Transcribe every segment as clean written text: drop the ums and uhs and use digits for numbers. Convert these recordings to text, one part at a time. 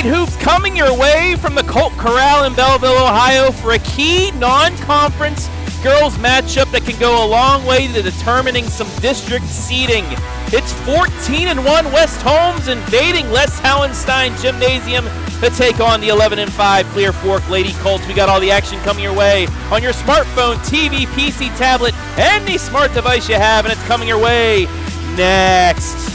hoops coming your way from the Colt Corral in Belleville, Ohio for a key non-conference girls matchup that can go a long way to determining some district seeding. It's 14-1 West Holmes invading Les Hallenstein Gymnasium to take on the 11-5 Clear Fork Lady Colts. We got all the action coming your way on your smartphone, TV, PC, tablet, any smart device you have, and it's coming your way next.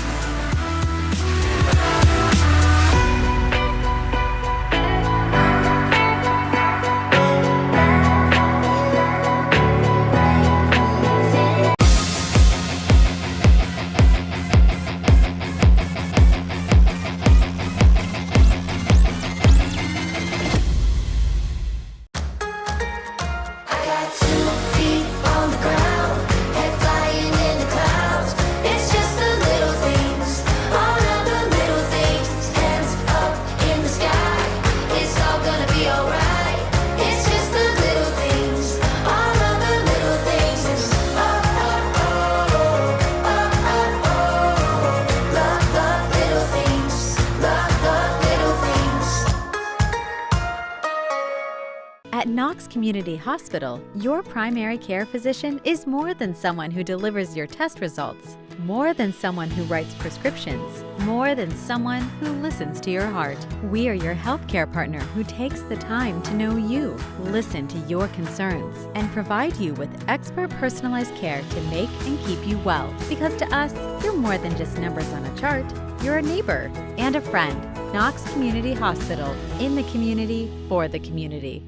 At Knox Community Hospital, your primary care physician is more than someone who delivers your test results, more than someone who writes prescriptions, more than someone who listens to your heart. We are your healthcare partner who takes the time to know you, listen to your concerns, and provide you with expert personalized care to make and keep you well. Because to us, you're more than just numbers on a chart. You're a neighbor and a friend. Knox Community Hospital, in the community, for the community.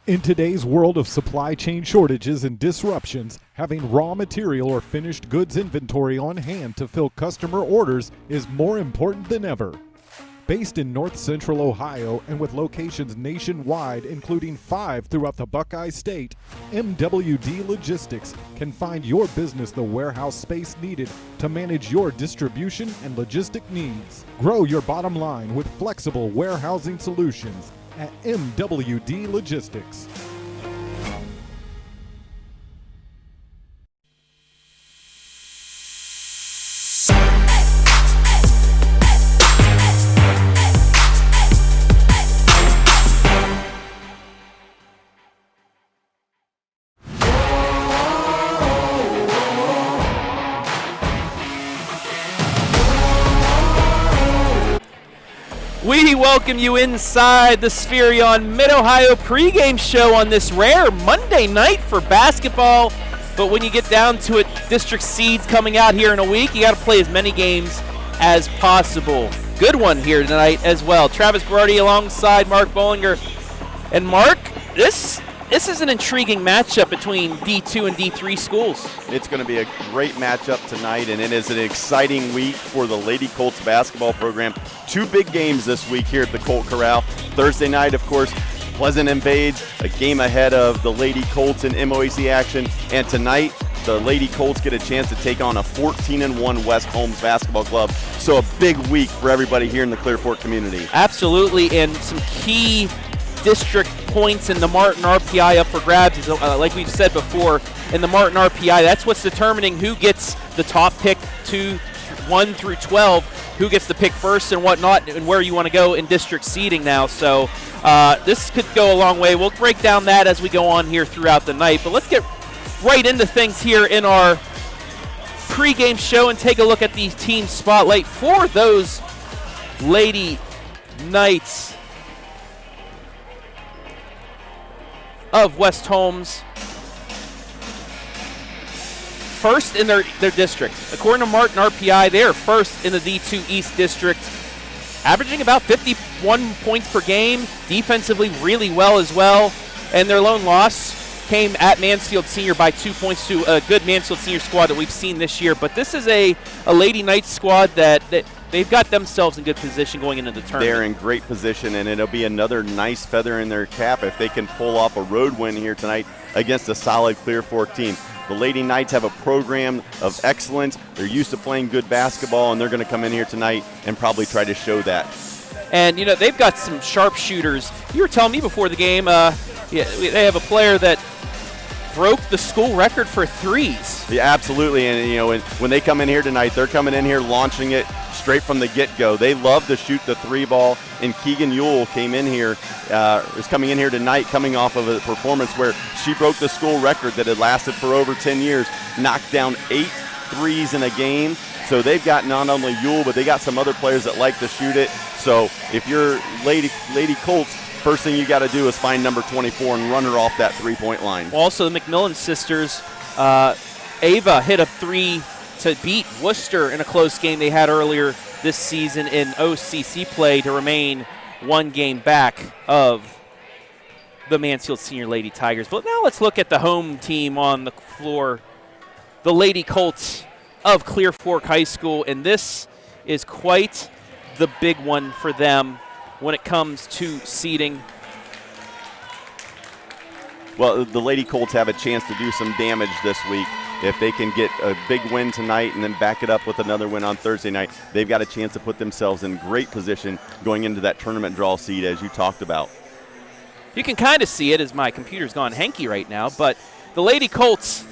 In today's world of supply chain shortages and disruptions, having raw material or finished goods inventory on hand to fill customer orders is more important than ever. Based in North Central Ohio and with locations nationwide, including 5 throughout the Buckeye State, MWD Logistics can find your business the warehouse space needed to manage your distribution and logistic needs. Grow your bottom line with flexible warehousing solutions at MWD Logistics. We welcome you inside the Spherion Mid-Ohio pregame show on this rare Monday night for basketball. But when you get down to it, district seeds coming out here in a week, you got to play as many games as possible. Good one here tonight as well. Travis Berardi alongside Mark Bollinger. And Mark, this is an intriguing matchup between D2 and D3 schools. It's going to be a great matchup tonight, and it is an exciting week for the Lady Colts basketball program. 2 big games this week here at the Colt Corral. Thursday night, of course, Pleasant invades, a game ahead of the Lady Colts in MOAC action. And tonight, the Lady Colts get a chance to take on a 14-1 West Holmes basketball club. So a big week for everybody here in the Clear Fork community. Absolutely, and some key district points in the Martin RPI up for grabs. Like we've said before, in the Martin RPI, that's what's determining who gets the top pick 1 through 12, who gets the pick first and whatnot, and where you want to go in district seeding now. So this could go a long way. We'll break down that as we go on here throughout the night. But let's get right into things here in our pregame show and take a look at the team spotlight for those Lady Knights of West Holmes. First in their district. According to Martin RPI, they are first in the D2 East District, averaging about 51 points per game, defensively really well as well, and their lone loss came at Mansfield Senior by 2 points to a good Mansfield Senior squad that we've seen this year. But this is a Lady Knights squad that they've got themselves in good position going into the tournament. They're in great position, and it'll be another nice feather in their cap if they can pull off a road win here tonight against a solid Clear Fork team. The Lady Knights have a program of excellence. They're used to playing good basketball, and they're going to come in here tonight and probably try to show that. And, you know, they've got some sharpshooters. You were telling me before the game, they have a player that broke the school record for threes. Yeah, absolutely. And, you know, when they come in here tonight, they're coming in here launching it straight from the get-go. They love to shoot the three ball, and Keegan Ewell is coming in here tonight, coming off of a performance where she broke the school record that had lasted for over 10 years, knocked down 8 threes in a game. So they've got not only Ewell, but they got some other players that like to shoot it. So if you're Lady Colts, first thing you got to do is find number 24 and run her off that three-point line. Also, the McMillan sisters, Ava hit a three to beat Worcester in a close game they had earlier this season in OCC play to remain one game back of the Mansfield Senior Lady Tigers. But now let's look at the home team on the floor, the Lady Colts of Clear Fork High School, and this is quite the big one for them when it comes to seeding. Well, the Lady Colts have a chance to do some damage this week. If they can get a big win tonight and then back it up with another win on Thursday night, they've got a chance to put themselves in great position going into that tournament draw seed, as you talked about. You can kind of see it as my computer's gone hanky right now, but the Lady Colts,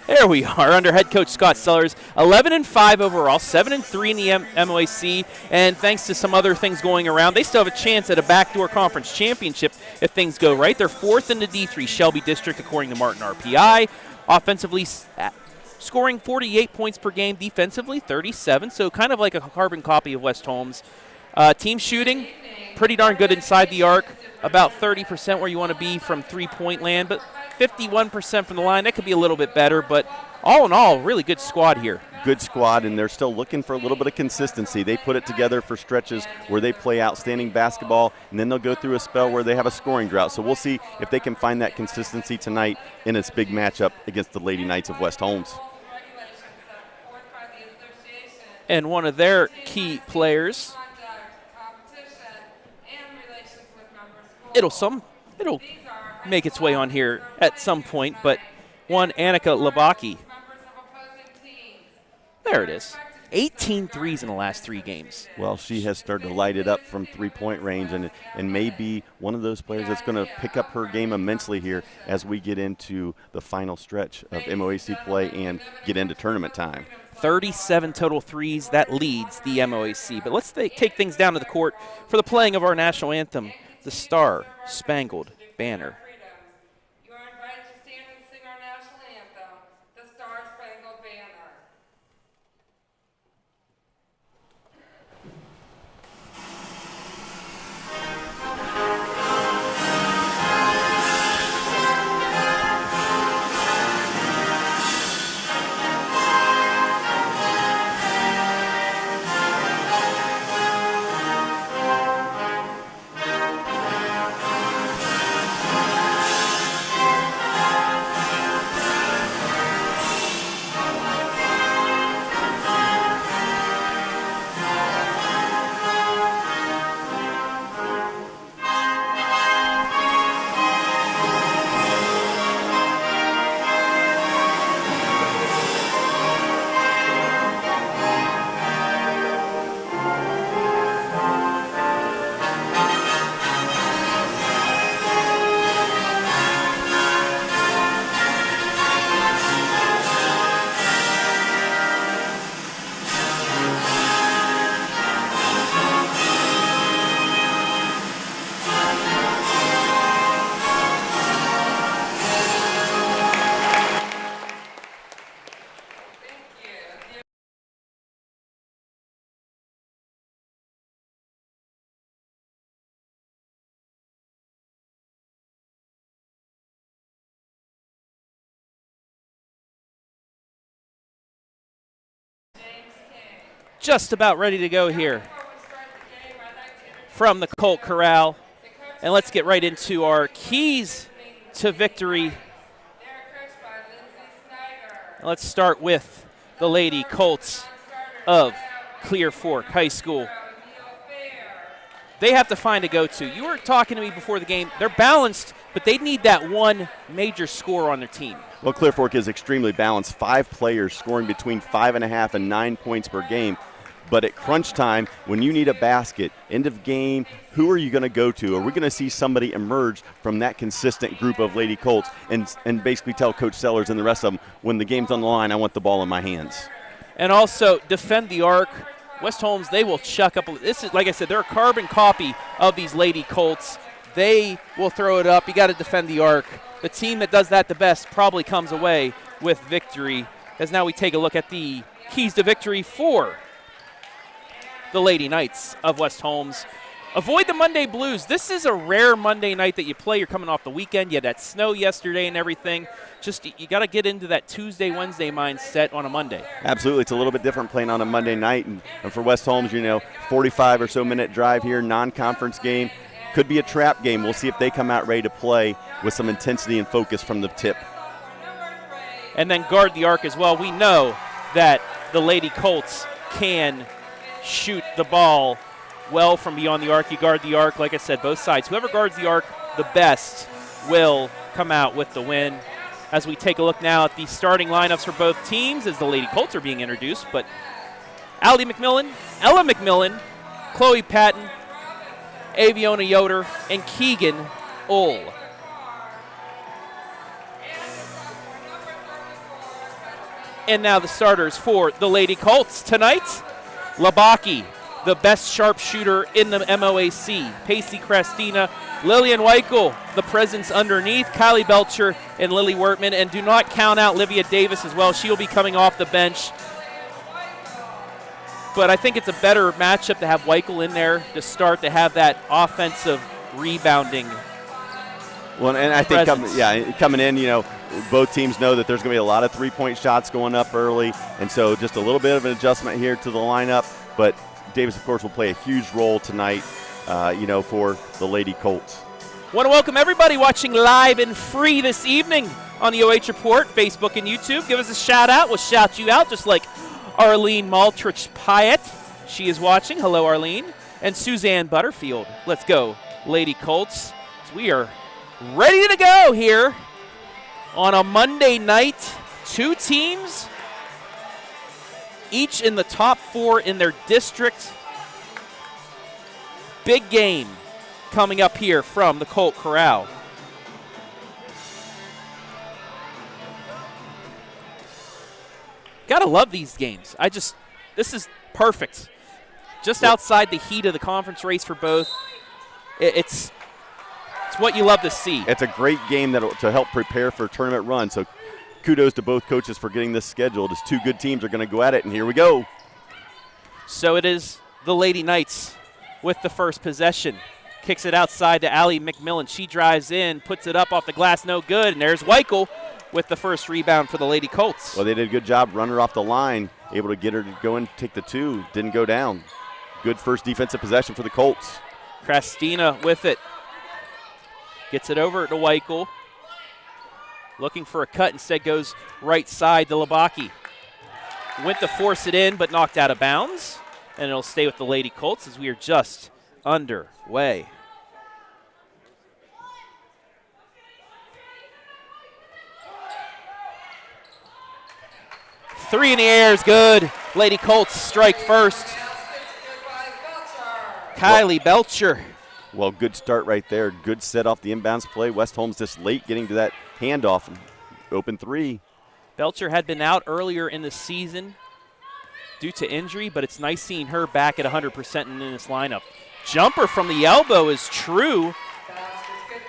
there we are, under head coach Scott Sellers, 11-5 overall, 7-3 in the MOAC, and thanks to some other things going around, they still have a chance at a backdoor conference championship if things go right. They're fourth in the D3 Shelby District according to Martin RPI. Offensively, scoring 48 points per game, defensively 37, so kind of like a carbon copy of West Holmes. Team shooting, pretty darn good inside the arc, about 30% where you want to be from three-point land, but 51% from the line. That could be a little bit better, but all in all, really good squad here. Good squad, and they're still looking for a little bit of consistency. They put it together for stretches where they play outstanding basketball, and then they'll go through a spell where they have a scoring drought. So we'll see if they can find that consistency tonight in this big matchup against the Lady Knights of West Holmes. And one of their key players, it'll make its way on here at some point, but one Annika Labaki. There it is. 18 threes in the last 3 games. Well, she has started to light it up from three-point range and may be one of those players that's going to pick up her game immensely here as we get into the final stretch of MOAC play and get into tournament time. 37 total threes. That leads the MOAC. But let's take things down to the court for the playing of our national anthem, the Star Spangled Banner. Just about ready to go here from the Colt Corral. And let's get right into our keys to victory. Let's start with the Lady Colts of Clear Fork High School. They have to find a go-to. You were talking to me before the game. They're balanced, but they need that one major score on their team. Well, Clear Fork is extremely balanced. 5 players scoring between 5.5 and 9 points per game. But at crunch time, when you need a basket, end of game, who are you going to go to? Are we going to see somebody emerge from that consistent group of Lady Colts and basically tell Coach Sellers and the rest of them, when the game's on the line, I want the ball in my hands? And also defend the arc. West Holmes, they will chuck up. This is, like I said, they're a carbon copy of these Lady Colts. They will throw it up. You got to defend the arc. The team that does that the best probably comes away with victory. As now we take a look at the keys to victory for the Lady Knights of West Holmes. Avoid the Monday blues. This is a rare Monday night that you play. You're coming off the weekend. You had that snow yesterday and everything. Just you got to get into that Tuesday, Wednesday mindset on a Monday. Absolutely. It's a little bit different playing on a Monday night. And for West Holmes, 45 or so minute drive here, non-conference game. Could be a trap game. We'll see if they come out ready to play with some intensity and focus from the tip. And then guard the arc as well. We know that the Lady Colts can shoot the ball well from beyond the arc. You guard the arc, like I said, both sides. Whoever guards the arc the best will come out with the win. As we take a look now at the starting lineups for both teams as the Lady Colts are being introduced. But Allie McMillan, Ella McMillan, Chloe Patton, Aviona Yoder, and Keegan Ull. And now the starters for the Lady Colts tonight. Labaki, the best sharpshooter in the MOAC. Pacey Crestina, Lillian Weichel, the presence underneath. Kylie Belcher and Lily Wertman. And do not count out Livia Davis as well. She'll be coming off the bench. But I think it's a better matchup to have Weichel in there to start, to have that offensive rebounding. Well, and I think coming in, both teams know that there's going to be a lot of three-point shots going up early, and so just a little bit of an adjustment here to the lineup. But Davis, of course, will play a huge role tonight, for the Lady Colts. Want to welcome everybody watching live and free this evening on the OH Report, Facebook and YouTube. Give us a shout-out. We'll shout you out, just like Arlene Maltrich-Pyatt. She is watching. Hello, Arlene. And Suzanne Butterfield. Let's go, Lady Colts. We are ready to go here on a Monday night. Two teams, each in the top 4 in their district. Big game coming up here from the Colt Corral. Gotta love these games. This is perfect. Just outside the heat of the conference race for both. It's what you love to see. It's a great game to help prepare for a tournament run. So kudos to both coaches for getting this scheduled, as two good teams are going to go at it, and here we go. So it is the Lady Knights with the first possession. Kicks it outside to Allie McMillan. She drives in, puts it up off the glass, no good, and there's Weichel with the first rebound for the Lady Colts. Well, they did a good job running her off the line, able to get her to go in, take the two, didn't go down. Good first defensive possession for the Colts. Christina with it. Gets it over to Weichel. Looking for a cut, instead goes right side to Labaki. Went to force it in, but knocked out of bounds. And it'll stay with the Lady Colts as we are just underway. Three in the air is good. Lady Colts strike first. Kylie Belcher. Well, good start right there. Good set off the inbounds play. West Holmes just late getting to that handoff. Open three. Belcher had been out earlier in the season due to injury, but it's nice seeing her back at 100% in this lineup. Jumper from the elbow is true,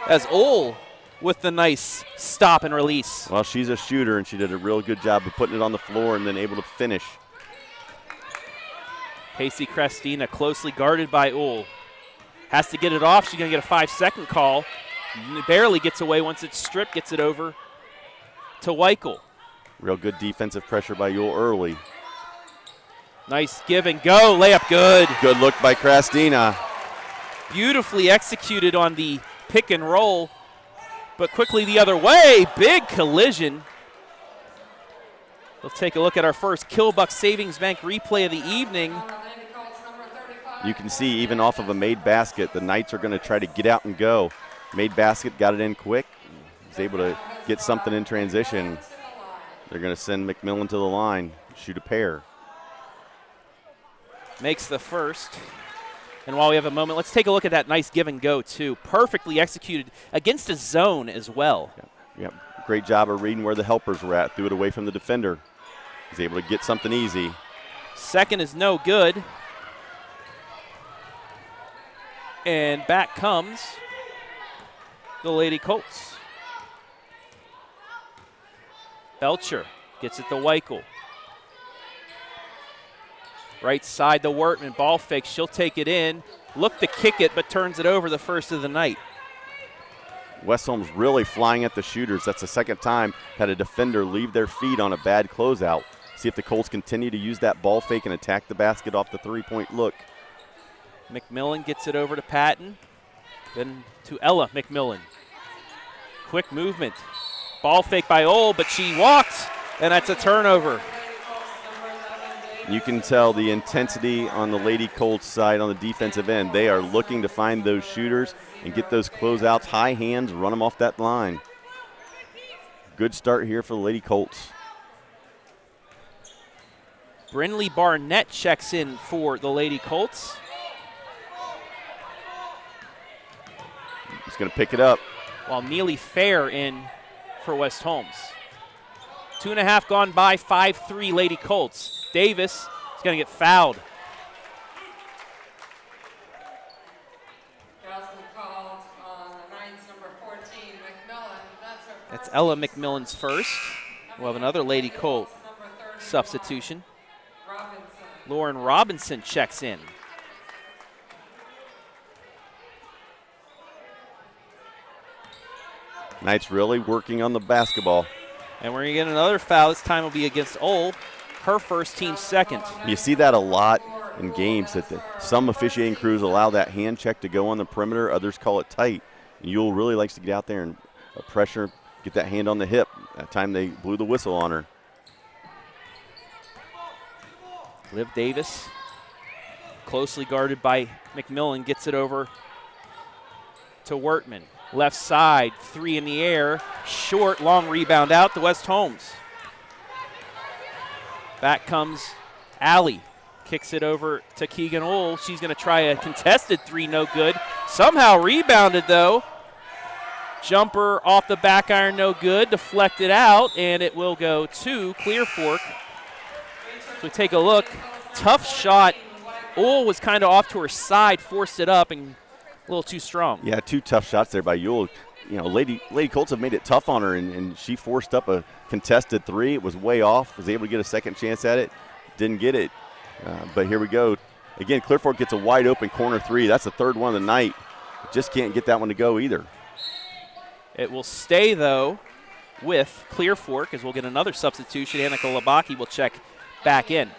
as Ull with the nice stop and release. Well, she's a shooter, and she did a real good job of putting it on the floor and then able to finish. Pacey Crestina closely guarded by Ull. Has to get it off. She's going to get a 5-second call. Barely gets away once it's stripped, gets it over to Weichel. Real good defensive pressure by Ull early. Nice give and go. Layup good. Good look by Crestina. Beautifully executed on the pick and roll, but quickly the other way. Big collision. We'll take a look at our first Killbuck Savings Bank replay of the evening. You can see even off of a made basket, the Knights are going to try to get out and go. Made basket, got it in quick. Was able to get something in transition. They're going to send McMillan to the line, shoot a pair. Makes the first. And while we have a moment, let's take a look at that nice give and go, too. Perfectly executed against a zone as well. Yep. Great job of reading where the helpers were at. Threw it away from the defender. He's able to get something easy. Second is no good. And back comes the Lady Colts. Belcher gets it to Weichel. Right side to Wertman, ball fake, she'll take it in. Look to kick it, but turns it over, the first of the night. West Holmes really flying at the shooters. That's the second time had a defender leave their feet on a bad closeout. See if the Colts continue to use that ball fake and attack the basket off the three-point look. McMillan gets it over to Patton, then to Ella McMillan. Quick movement. Ball fake by Ole, but she walked, and that's a turnover. You can tell the intensity on the Lady Colts side on the defensive end. They are looking to find those shooters and get those closeouts, high hands, run them off that line. Good start here for the Lady Colts. Brinley Barnett checks in for the Lady Colts. He's going to pick it up. While Neely Fair in for West Holmes. 2.5 gone by, 5-3 Lady Colts. Davis is going to get fouled. Called on the Knights, number 14, McMillan. That's Ella McMillan's first. We'll have another Lady Colt substitution. Lauren Robinson checks in. Knights really working on the basketball. And we're going to get another foul. This time will be against Ole, her first, team second. You see that a lot in games that some officiating crews allow that hand check to go on the perimeter. Others call it tight. Yule really likes to get out there and pressure, get that hand on the hip. That time they blew the whistle on her. Liv Davis, closely guarded by McMillan, gets it over to Wertman. Left side, three in the air, short, long rebound out to West Holmes. Back comes Allie, kicks it over to Keegan Ole. She's going to try a contested three, no good. Somehow rebounded though. Jumper off the back iron, no good. Deflected out, and it will go to Clear Fork. So we take a look. Tough shot. Ole was kind of off to her side, forced it up, and a little too strong. Yeah, two tough shots there by Yule. You know, Lady Colts have made it tough on her, and she forced up a contested three. It was way off. Was able to get a second chance at it. Didn't get it. But here we go. Again, Clear Fork gets a wide open corner three. That's the third one of the night. Just can't get that one to go either. It will stay, though, with Clear Fork, as we'll get another substitution. Annika Labaki will check back in.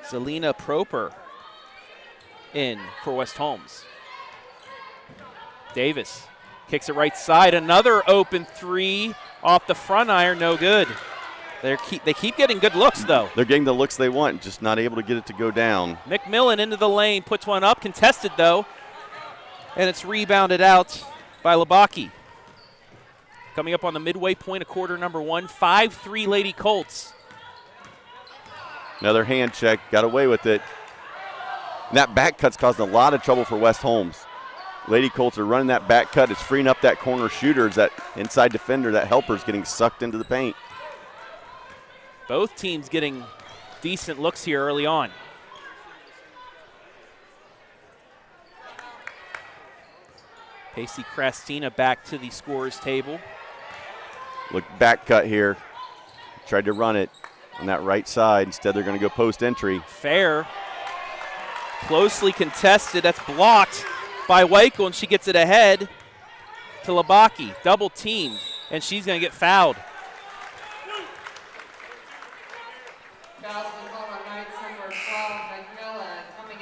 Zelina Proper in for West Holmes. Davis kicks it right side. Another open three off the front iron, no good. They keep getting good looks, though. They're getting the looks they want, just not able to get it to go down. McMillan into the lane, puts one up, contested, though. And it's rebounded out by Labaki. Coming up on the midway point of quarter number one, 5-3 Lady Colts. Another hand check, got away with it. And that back cut's causing a lot of trouble for West Holmes. Lady Colts are running that back cut. It's freeing up that corner shooters, that inside defender, that helper's getting sucked into the paint. Both teams getting decent looks here early on. Pacey Crastina back to the scorer's table. Look, back cut here. Tried to run it on that right side. Instead, they're going to go post entry. Fair. Closely contested. That's blocked by Weichel, and she gets it ahead to Labaki. Double teamed, and she's going to get fouled.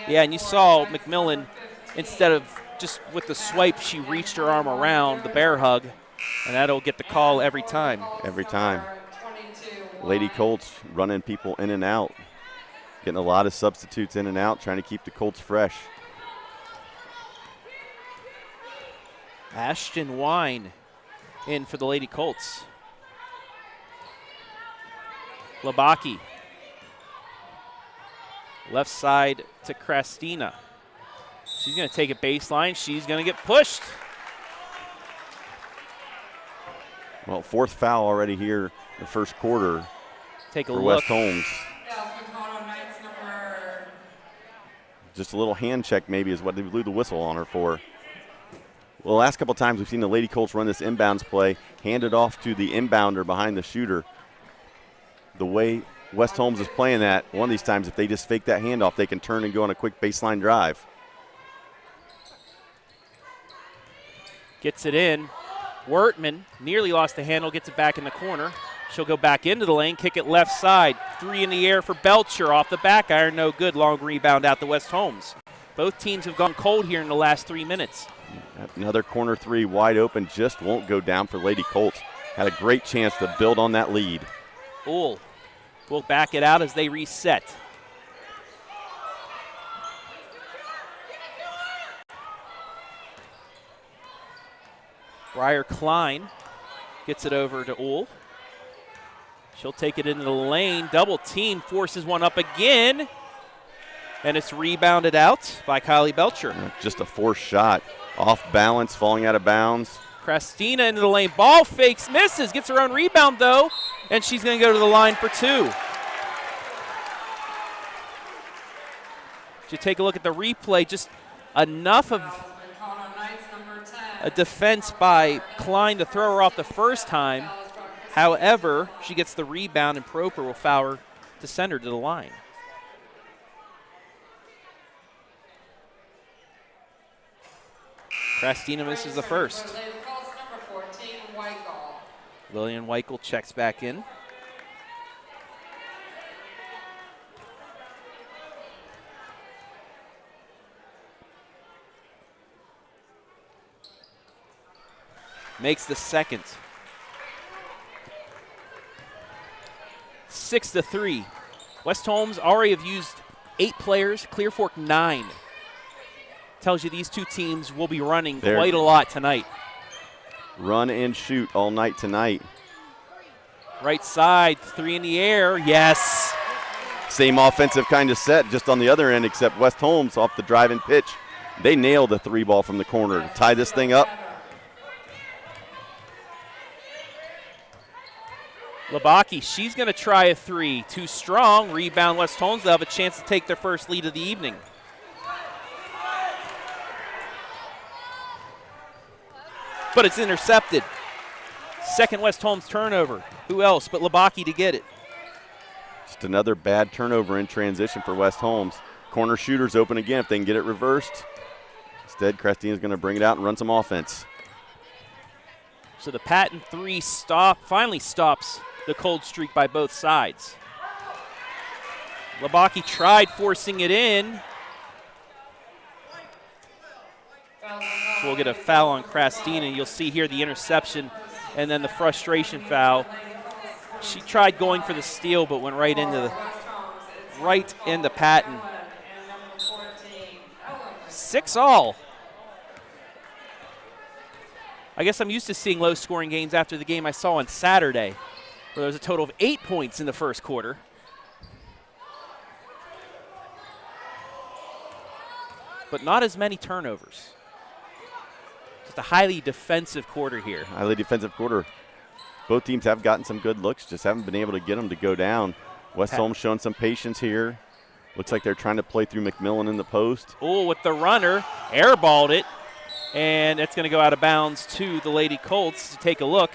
Yeah, and you saw McMillan, instead of just with the swipe, she reached her arm around the bear hug, and that'll get the call every time. Every time. Lady Colts running people in and out. Getting a lot of substitutes in and out, trying to keep the Colts fresh. Ashton Wine in for the Lady Colts. Labaki. Left side to Crastina. She's going to take a baseline. She's going to get pushed. Well, 4th foul already here in the first quarter. Take a for look. West Holmes. Knights number. Just a little hand check maybe is what they blew the whistle on her for. Well, the last couple times we've seen the Lady Colts run this inbounds play, hand it off to the inbounder behind the shooter. The way West Holmes is playing that, one of these times if they just fake that handoff, they can turn and go on a quick baseline drive. Gets it in. Wertman nearly lost the handle, gets it back in the corner. She'll go back into the lane, kick it left side. 3 in the air for Belcher off the back iron, no good. Long rebound out to West Holmes. Both teams have gone cold here in the last 3 minutes. Another corner 3 wide open, just won't go down for Lady Colts. Had a great chance to build on that lead. Will back it out as they reset. Briar Klein gets it over to Uhl. She'll take it into the lane. Double team, forces one up again. And it's rebounded out by Kylie Belcher. Just a forced shot. Off balance, falling out of bounds. Christina into the lane. Ball fakes, misses, gets her own rebound though. And she's going to go to the line for 2. You take a look at the replay, just enough of a defense by Klein to throw her off the first time. However, she gets the rebound and Proper will foul her to send her to the line. Christina misses the first. Lillian Weichel checks back in. Makes the second. 6-3. West Holmes already have used 8 players, Clear Fork 9. Tells you these two teams will be running quite a lot tonight. Run and shoot all night tonight. Right side, 3 in the air, yes. Same offensive kind of set, just on the other end, except West Holmes off the drive and pitch. They nailed the 3 ball from the corner to tie this thing up. Labaki, she's going to try a 3. Too strong. Rebound West Holmes. They'll have a chance to take their first lead of the evening. But it's intercepted. Second West Holmes turnover. Who else but Labaki to get it? Just another bad turnover in transition for West Holmes. Corner shooters open again if they can get it reversed. Instead, Christina's going to bring it out and run some offense. So the Patton 3 finally stops the cold streak by both sides. Labaki tried forcing it in. So we'll get a foul on Christina. You'll see here the interception and then the frustration foul. She tried going for the steal but went right into Patton. 6-all. I guess I'm used to seeing low-scoring games after the game I saw on Saturday, where there was a total of 8 points in the first quarter. But not as many turnovers. Just a highly defensive quarter here. Highly defensive quarter. Both teams have gotten some good looks, just haven't been able to get them to go down. West Holmes showing some patience here. Looks like they're trying to play through McMillan in the post. Oh, with the runner, airballed it. And it's going to go out of bounds to the Lady Colts. To take a look.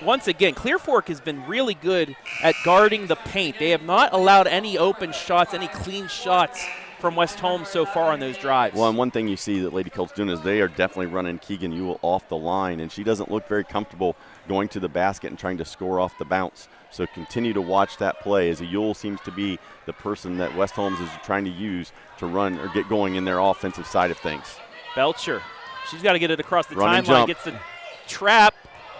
Once again, Clear Fork has been really good at guarding the paint. They have not allowed any open shots, any clean shots from West Holmes so far on those drives. Well, and one thing you see that Lady Colts doing is they are definitely running Keegan Ewell off the line, and she doesn't look very comfortable going to the basket and trying to score off the bounce. So continue to watch that play, as Ewell seems to be the person that West Holmes is trying to use to run or get going in their offensive side of things. Belcher, she's got to get it across the Run and timeline, jump. gets the trap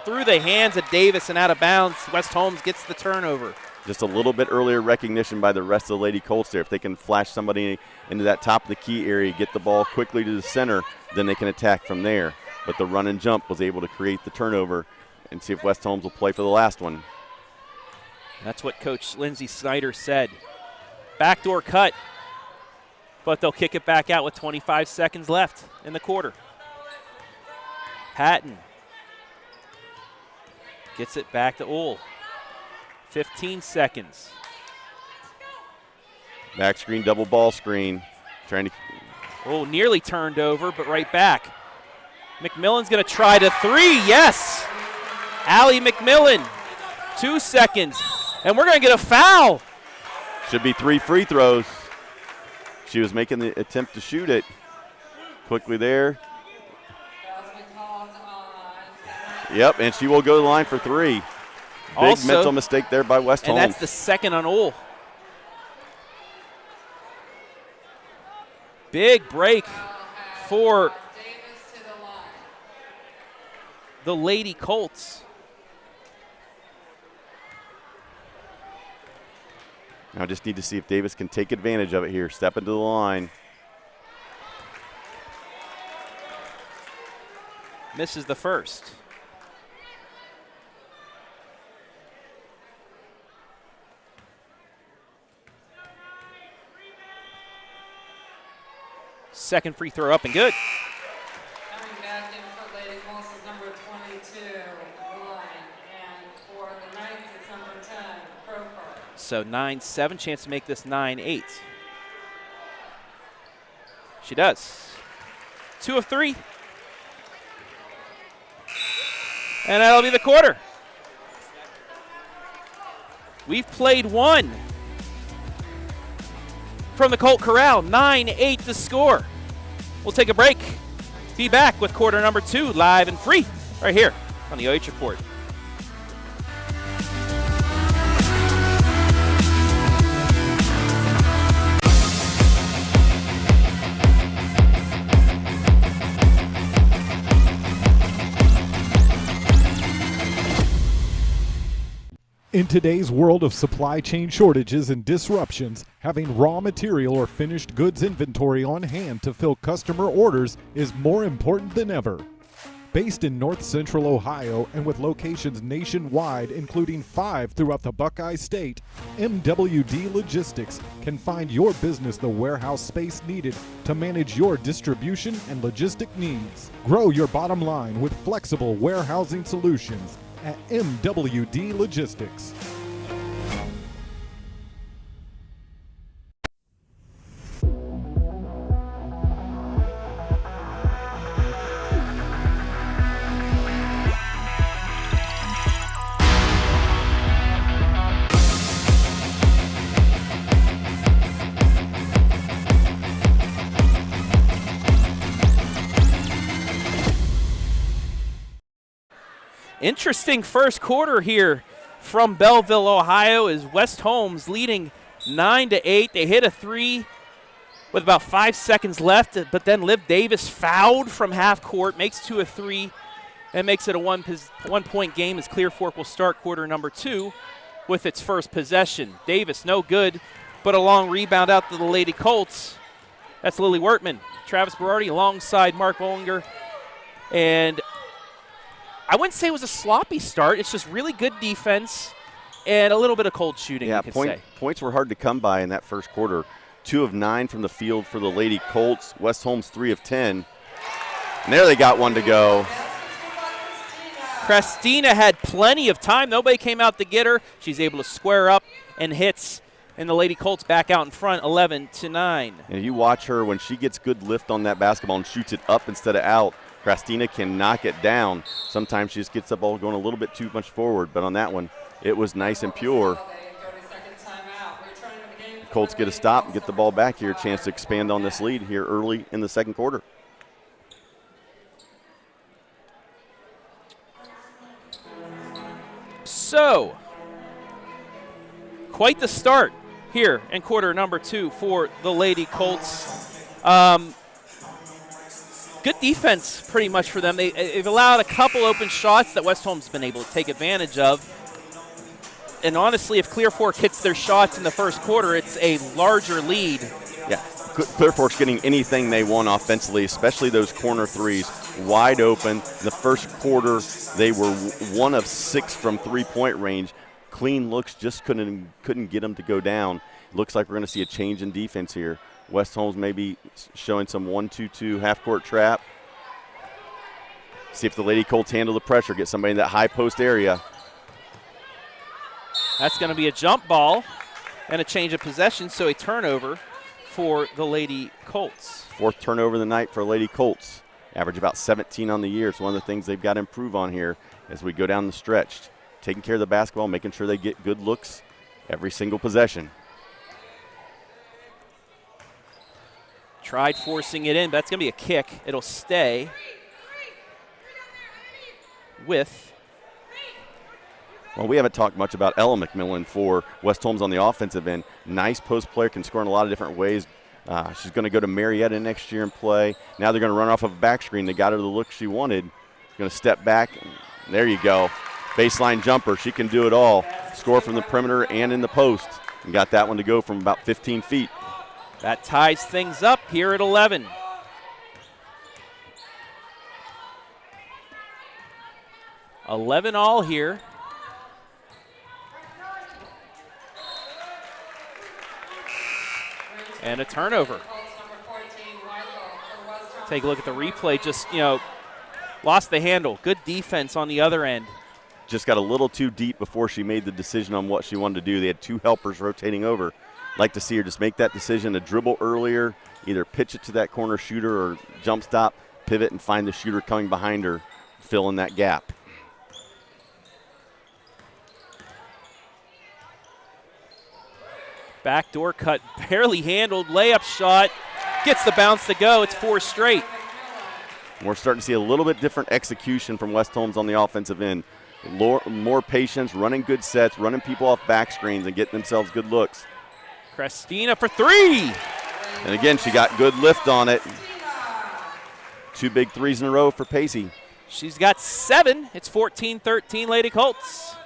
through the hands of Davis and out of bounds. West Holmes gets the turnover. Just a little bit earlier recognition by the rest of the Lady Colts there. If they can flash somebody into that top of the key area, get the ball quickly to the center, then they can attack from there. But the run and jump was able to create the turnover, and see if West Holmes will play for the last one. That's what Coach Lindsey Snyder said. Backdoor cut, but they'll kick it back out with 25 seconds left in the quarter. Patton Gets it back to Uhl. 15 seconds. Back screen, double ball screen. Trying to. Oh, nearly turned over, but right back. McMillan's going to try to three. Yes. Allie McMillan. 2 seconds. And we're going to get a foul. Should be 3 free throws. She was making the attempt to shoot it. Quickly there. Yep, and she will go to the line for 3. Big Also, mental mistake there by West Holmes. And that's the second on Uhl. Big break for the Lady Colts. Now just need to see if Davis can take advantage of it here. Step into the line. Misses the first. Second free throw up and good. Coming back in for Lady Colts is number 22, Line, and for the Knights it's number 10, Crowford. So 9-7, chance to make this 9-8. She does. 2 of 3. And that'll be the quarter. We've played 1 from the Colt Corral. 9-8 the score. We'll take a break. Be back with quarter number 2, live and free, right here on the OH Report. In today's world of supply chain shortages and disruptions, having raw material or finished goods inventory on hand to fill customer orders is more important than ever. Based in North Central Ohio and with locations nationwide, including 5 throughout the Buckeye State, MWD Logistics can find your business the warehouse space needed to manage your distribution and logistic needs. Grow your bottom line with flexible warehousing solutions at MWD Logistics. Interesting first quarter here from Belleville, Ohio, as West Holmes leading 9-8. They hit a 3 with about 5 seconds left, but then Liv Davis fouled from half court, makes 2 of 3, and makes it a one-point game as Clear Fork will start quarter number 2 with its first possession. Davis, no good, but a long rebound out to the Lady Colts. That's Lily Wertman. Travis Berardi alongside Mark Bollinger, and I wouldn't say it was a sloppy start. It's just really good defense and a little bit of cold shooting, yeah, you could say. Points were hard to come by in that first quarter. 2 of 9 from the field for the Lady Colts. West Holmes 3 of 10. And there they got one to go. Christina had plenty of time. Nobody came out to get her. She's able to square up and hits. And the Lady Colts back out in front, 11-9. And you watch her when she gets good lift on that basketball and shoots it up instead of out. Christina can knock it down. Sometimes she just gets the ball going a little bit too much forward, but on that one, it was nice and pure. Colts get a stop and get the ball back here. Chance to expand on this lead here early in the second quarter. So, quite the start here in quarter number 2 for the Lady Colts. Good defense pretty much for them. They've allowed a couple open shots that West Holmes has been able to take advantage of. And honestly, if Clear Fork hits their shots in the first quarter, it's a larger lead. Yeah, Clear Fork's getting anything they want offensively, especially those corner threes. Wide open. In the first quarter, they were 1 of 6 from three-point range. Clean looks, just couldn't get them to go down. Looks like we're going to see a change in defense here. West Holmes maybe showing some 1-2-2 half-court trap. See if the Lady Colts handle the pressure, get somebody in that high post area. That's going to be a jump ball and a change of possession, so a turnover for the Lady Colts. 4th turnover of the night for Lady Colts. Average about 17 on the year. It's one of the things they've got to improve on here as we go down the stretch. Taking care of the basketball, making sure they get good looks every single possession. Tried forcing it in, but that's going to be a kick. It'll stay with. Well, we haven't talked much about Ella McMillan for West Holmes on the offensive end. Nice post player, can score in a lot of different ways. She's going to go to Marietta next year and play. Now they're going to run off of a back screen. They got her the look she wanted. Going to step back. There you go. Baseline jumper. She can do it all. Score from the perimeter and in the post. And got that one to go from about 15 feet. That ties things up here at 11. All here. And a turnover. Take a look at the replay. Just, lost the handle. Good defense on the other end. Just got a little too deep before she made the decision on what she wanted to do. They had 2 helpers rotating over. Like to see her just make that decision to dribble earlier, either pitch it to that corner shooter or jump stop, pivot, and find the shooter coming behind her, fill in that gap. Backdoor cut, barely handled, layup shot, gets the bounce to go. It's 4 straight. We're starting to see a little bit different execution from West Holmes on the offensive end. More patience, running good sets, running people off back screens and getting themselves good looks. Christina for 3. And again, she got good lift on it. 2 big threes in a row for Pacey. She's got 7. It's 14-13 Lady Colts.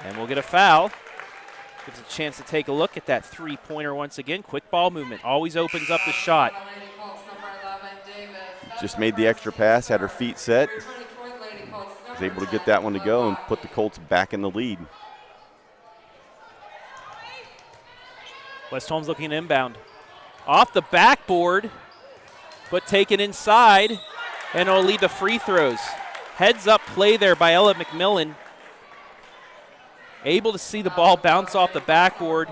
And we'll get a foul. Gives a chance to take a look at that 3-pointer once again. Quick ball movement always opens up the shot. Just made the extra pass, had her feet set. Was able to get that one to go and put the Colts back in the lead. West Holmes looking inbound. Off the backboard, but taken inside, and it'll lead to free throws. Heads up play there by Ella McMillan. Able to see the ball bounce off the backboard,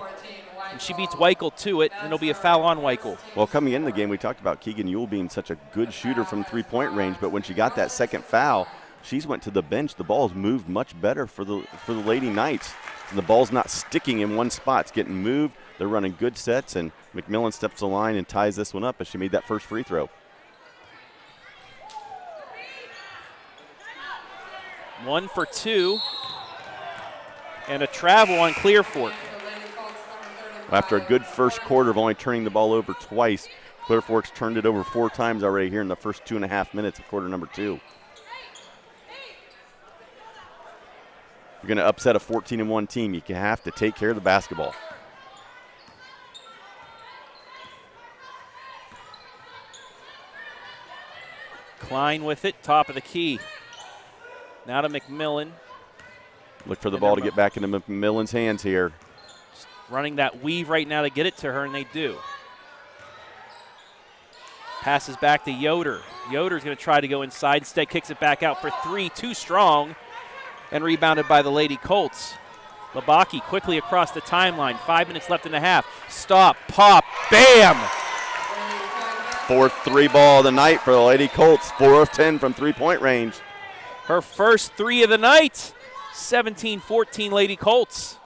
and she beats Weichel to it, and it'll be a foul on Weichel. Well, coming into the game, we talked about Keegan Ewell being such a good shooter from three-point range, but when she got that second foul, she's went to the bench. The ball's moved much better for the Lady Knights. And the ball's not sticking in one spot. It's getting moved. They're running good sets, and McMillan steps the line and ties this one up as she made that first free throw. One for 2. And a travel on Clear Fork. After a good first quarter of only turning the ball over twice, Clear Fork's turned it over 4 times already here in the first 2.5 minutes of quarter number 2. If you're going to upset a 14-1 team, you have to take care of the basketball. Klein with it, top of the key. Now to McMillan. Look for the ball to get back into McMillan's hands here. Just running that weave right now to get it to her, and they do. Passes back to Yoder. Yoder's going to try to go inside. Instead, kicks it back out for 3. Too strong, and rebounded by the Lady Colts. Labaki quickly across the timeline. 5 minutes left in the half. Stop, pop, bam! 4th 3-ball of the night for the Lady Colts. 4 of 10 from three-point range. Her first 3 of the night. 17-14 Lady Colts.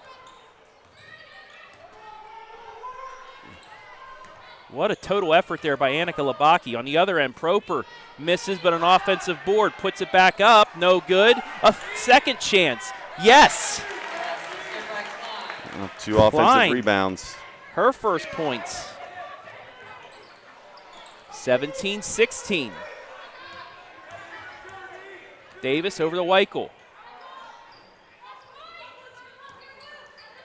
What a total effort there by Annika Labaki. On the other end, Proper misses, but an offensive board puts it back up. No good. A second chance. Yes. 2 offensive rebounds. Her first points. 17-16. Davis over to Weichel.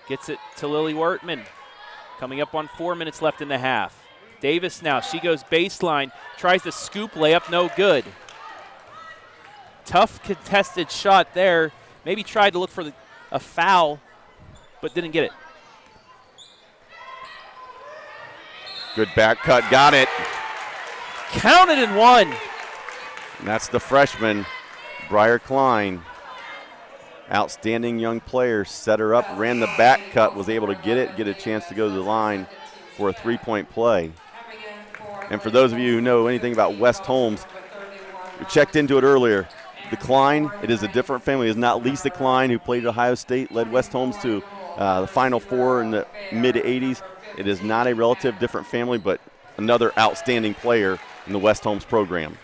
Gets it to Lily Wertman. Coming up on 4 minutes left in the half. Davis now, she goes baseline, tries to scoop layup, no good. Tough contested shot there. Maybe tried to look for a foul, but didn't get it. Good back cut, got it. Counted and one. And that's the freshman, Briar Klein. Outstanding young player, set her up, ran the back cut, was able to get it, get a chance to go to the line for a three-point play. And for those of you who know anything about West Holmes, we checked into it earlier. The Klein, it is a different family. It is not Lisa Klein, who played at Ohio State, led West Holmes to the Final Four in the mid-'80s. It is not a relative different family, but another outstanding player in the West Holmes program.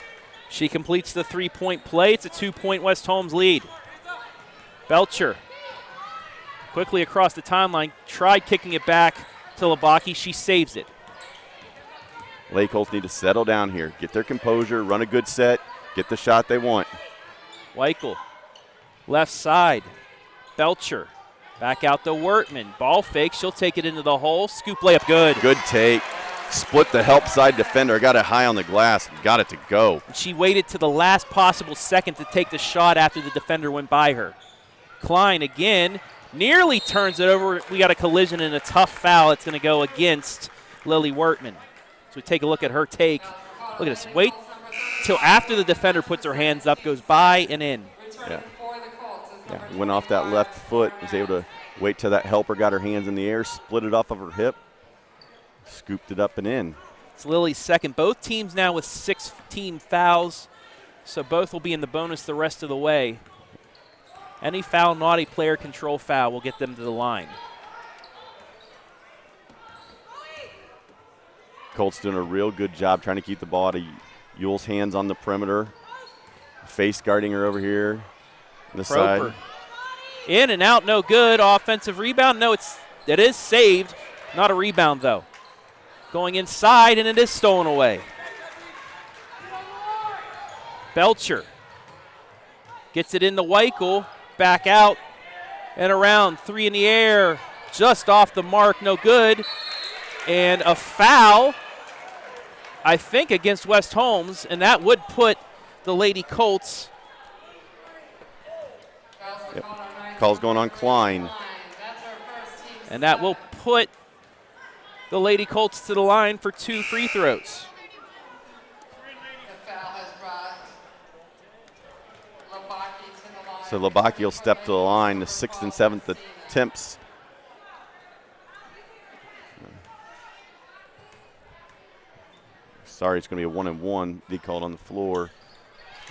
She completes the three-point play. It's a 2-point West Holmes lead. Belcher quickly across the timeline, tried kicking it back to Labaki. She saves it. Lady Colts need to settle down here, get their composure, run a good set, get the shot they want. Weichel, left side. Belcher, back out to Wertman. Ball fake, she'll take it into the hole. Scoop layup, good. Good take. Split the help side defender, got it high on the glass, got it to go. She waited to the last possible second to take the shot after the defender went by her. Klein again, nearly turns it over. We got a collision and a tough foul. It's going to go against Lily Wertman. So we take a look at her take. Look at this. Wait till after the defender puts her hands up, goes by and in. Yeah. Went off that left foot, was able to wait till that helper got her hands in the air, split it off of her hip, scooped it up and in. It's Lily's second. Both teams now with 16 fouls, so both will be in the bonus the rest of the way. Any foul, naughty player control foul will get them to the line. Colts doing a real good job trying to keep the ball to Yule's hands on the perimeter. Face guarding her over here on the Proper. side. In and out, no good. Offensive rebound. No, it is saved. Not a rebound, though. Going inside, and it is stolen away. Belcher gets it into Weichel. Back out and around. Three in the air. Just off the mark. No good. And a foul, I think, against West Holmes, and that would put the Lady Colts. Yep. Call's going on Klein. And that will put the Lady Colts to the line for 2 free throws. So Labaki will step to the line, the 6th and 7th attempts. Sorry, it's going to be a 1-and-1. They called on the floor.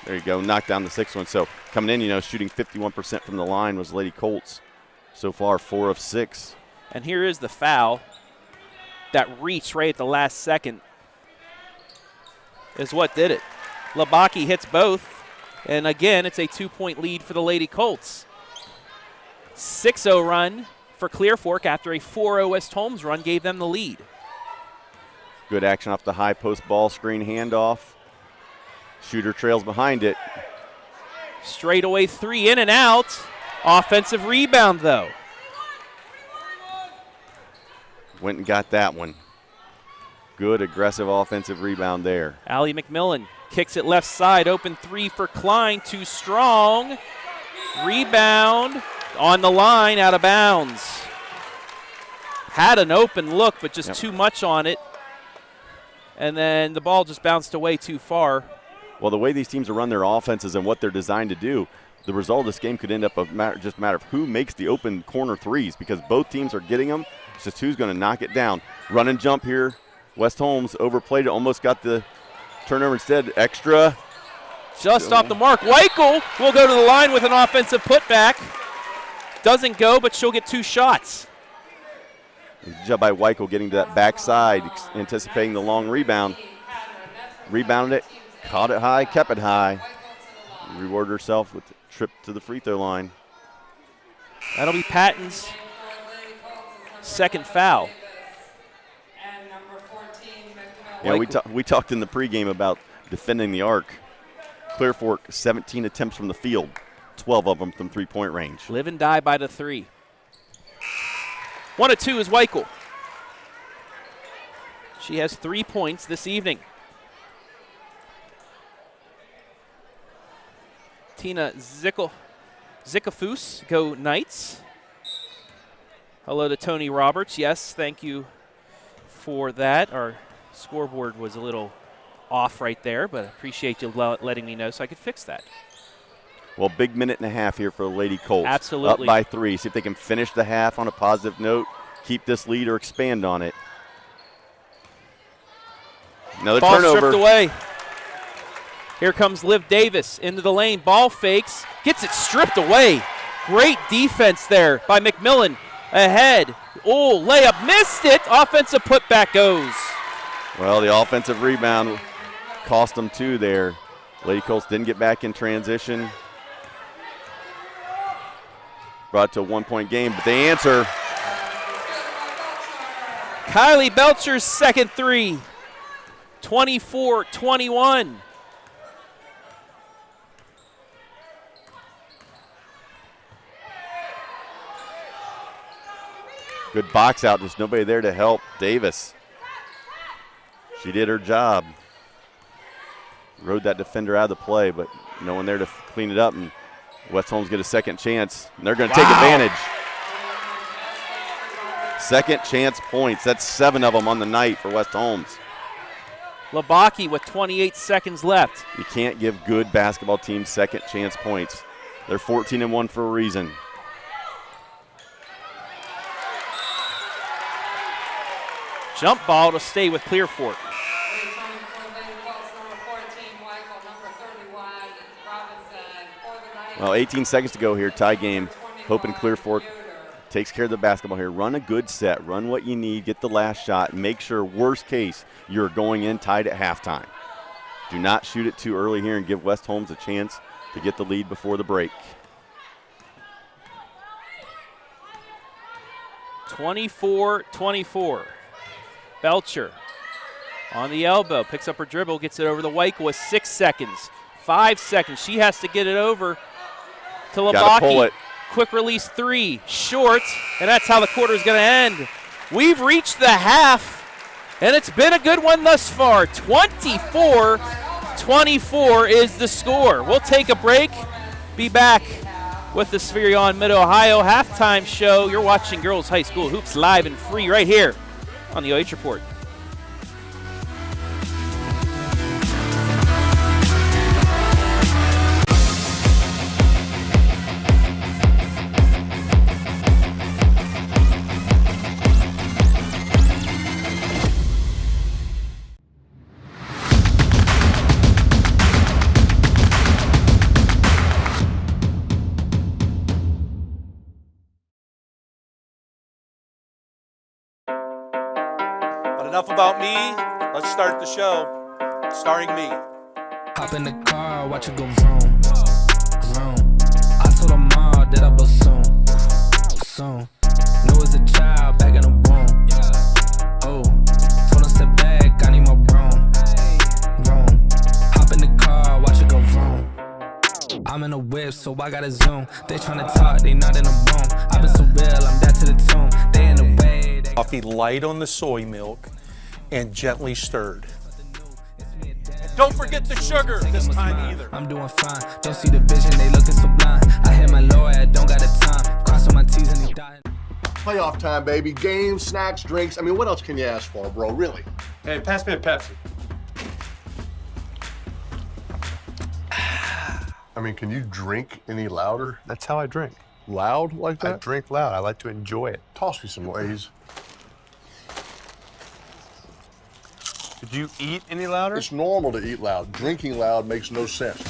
There you go, knocked down the 6th one. So coming in, shooting 51% from the line was Lady Colts. So far, 4 of 6. And here is the foul. That reach right at the last second is what did it. Labaki hits both. And again, it's a 2-point lead for the Lady Colts. 6-0 run for Clear Fork after a 4-0 West Holmes run gave them the lead. Good action off the high post ball screen handoff. Shooter trails behind it. Straightaway three in and out. Offensive rebound, though. Went and got that one. Good aggressive offensive rebound there. Allie McMillan kicks it left side. Open three for Klein. Too strong. Rebound on the line, out of bounds. Had an open look, but just too much on it. And then the ball just bounced away too far. Well, the way these teams run their offenses and what they're designed to do, the result of this game could end up just a matter of who makes the open corner threes, because both teams are getting them. It's just who's going to knock it down. Run and jump here. West Holmes overplayed it, almost got the turnover instead. Extra. Just off the mark. Weichel will go to the line with an offensive putback. Doesn't go, but she'll get 2 shots. Good job by Weichel getting to that backside, anticipating the long rebound. Rebounded it, caught it high, kept it high. Rewarded herself with a trip to the free throw line. That'll be Patton's second foul. Yeah, we talked in the pregame about defending the arc. Clear Fork, 17 attempts from the field, 12 of them from three-point range. Live and die by the 3. 1 of 2 is Weichel. She has 3 points this evening. Tina Zikafus, go Knights. Hello to Tony Roberts. Yes, thank you for that. Our scoreboard was a little off right there, but I appreciate you letting me know so I could fix that. Well, big minute and a half here for the Lady Colts. Absolutely. Up by 3. See if they can finish the half on a positive note, keep this lead or expand on it. Another Ball turnover. Stripped away. Here comes Liv Davis into the lane. Ball fakes, gets it stripped away. Great defense there by McMillan. Ahead. Oh, layup, missed it. Offensive putback goes. Well, the offensive rebound cost them 2 there. Lady Colts didn't get back in transition. Brought it to a 1-point game, but they answer. Kylie Belcher's second 3. 24-21. Good box out, just nobody there to help Davis. She did her job. Rode that defender out of the play, but no one there to clean it up, and West Holmes get a second chance, and they're going to take advantage. Second chance points. That's 7 of them on the night for West Holmes. Labaki with 28 seconds left. You can't give good basketball teams second chance points. They're 14-1 for a reason. Jump ball to stay with Clearfork. Well, 18 seconds to go here, tie game. Hoping Clearfork takes care of the basketball here. Run a good set, run what you need, get the last shot, make sure, worst case, you're going in tied at halftime. Do not shoot it too early here and give West Holmes a chance to get the lead before the break. 24-24. Belcher on the elbow, picks up her dribble, gets it over the Weichel with 6 seconds. 5 seconds, she has to get it over to Labaki. Gotta pull it. Quick release 3, short, and that's how the quarter is going to end. We've reached the half, and it's been a good one thus far. 24-24 is the score. We'll take a break, be back with the Spherion Mid-Ohio halftime show. You're watching Girls High School Hoops live and free right here on the OH Report. Enough about me. Let's start the show. Starring me. Hop in the car, watch it go vroom, vroom. I told her mom that I was soon. Knew as a child back in the womb. Oh, told her step back, I need my room. Hop in the car, watch it go vroom. I'm in a whip, so I gotta zoom. They tryna talk, they not in the room. I've been so real, I'm dead to the tomb. They in the way. Coffee light on the soy milk and gently stirred. Don't forget the sugar this time either. I'm doing fine. Don't see the vision, they looking so blind. I hit my lawyer, don't got the time. Crossing my T's and he dying. Playoff time, baby. Games, snacks, drinks. I mean, what else can you ask for, bro? Really? Hey, pass me a Pepsi. I mean, can you drink any louder? That's how I drink. Loud like that? I drink loud. I like to enjoy it. Toss me some Lays. Did you eat any louder? It's normal to eat loud. Drinking loud makes no sense.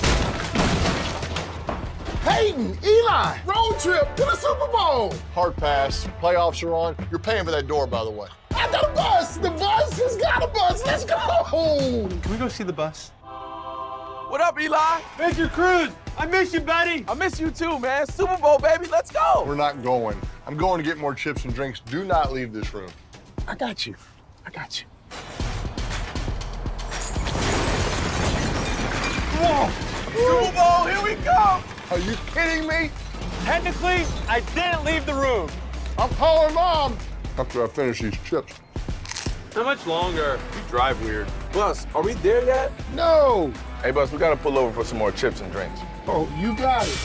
Hayden, Eli, road trip to the Super Bowl. Hard pass. Playoffs are on. You're paying for that door, by the way. I got a bus. The bus has got a bus. Let's go. Can we go see the bus? What up, Eli? Major Cruz, I miss you, buddy. I miss you too, man. Super Bowl, baby. Let's go. We're not going. I'm going to get more chips and drinks. Do not leave this room. I got you. I got you. Whoa. Super Bowl, here we go. Are you kidding me? Technically, I didn't leave the room. I'm calling Mom after I finish these chips. How much longer? You drive weird. Bus, are we there yet? No. Hey, Bus, we gotta pull over for some more chips and drinks. Oh, you got it.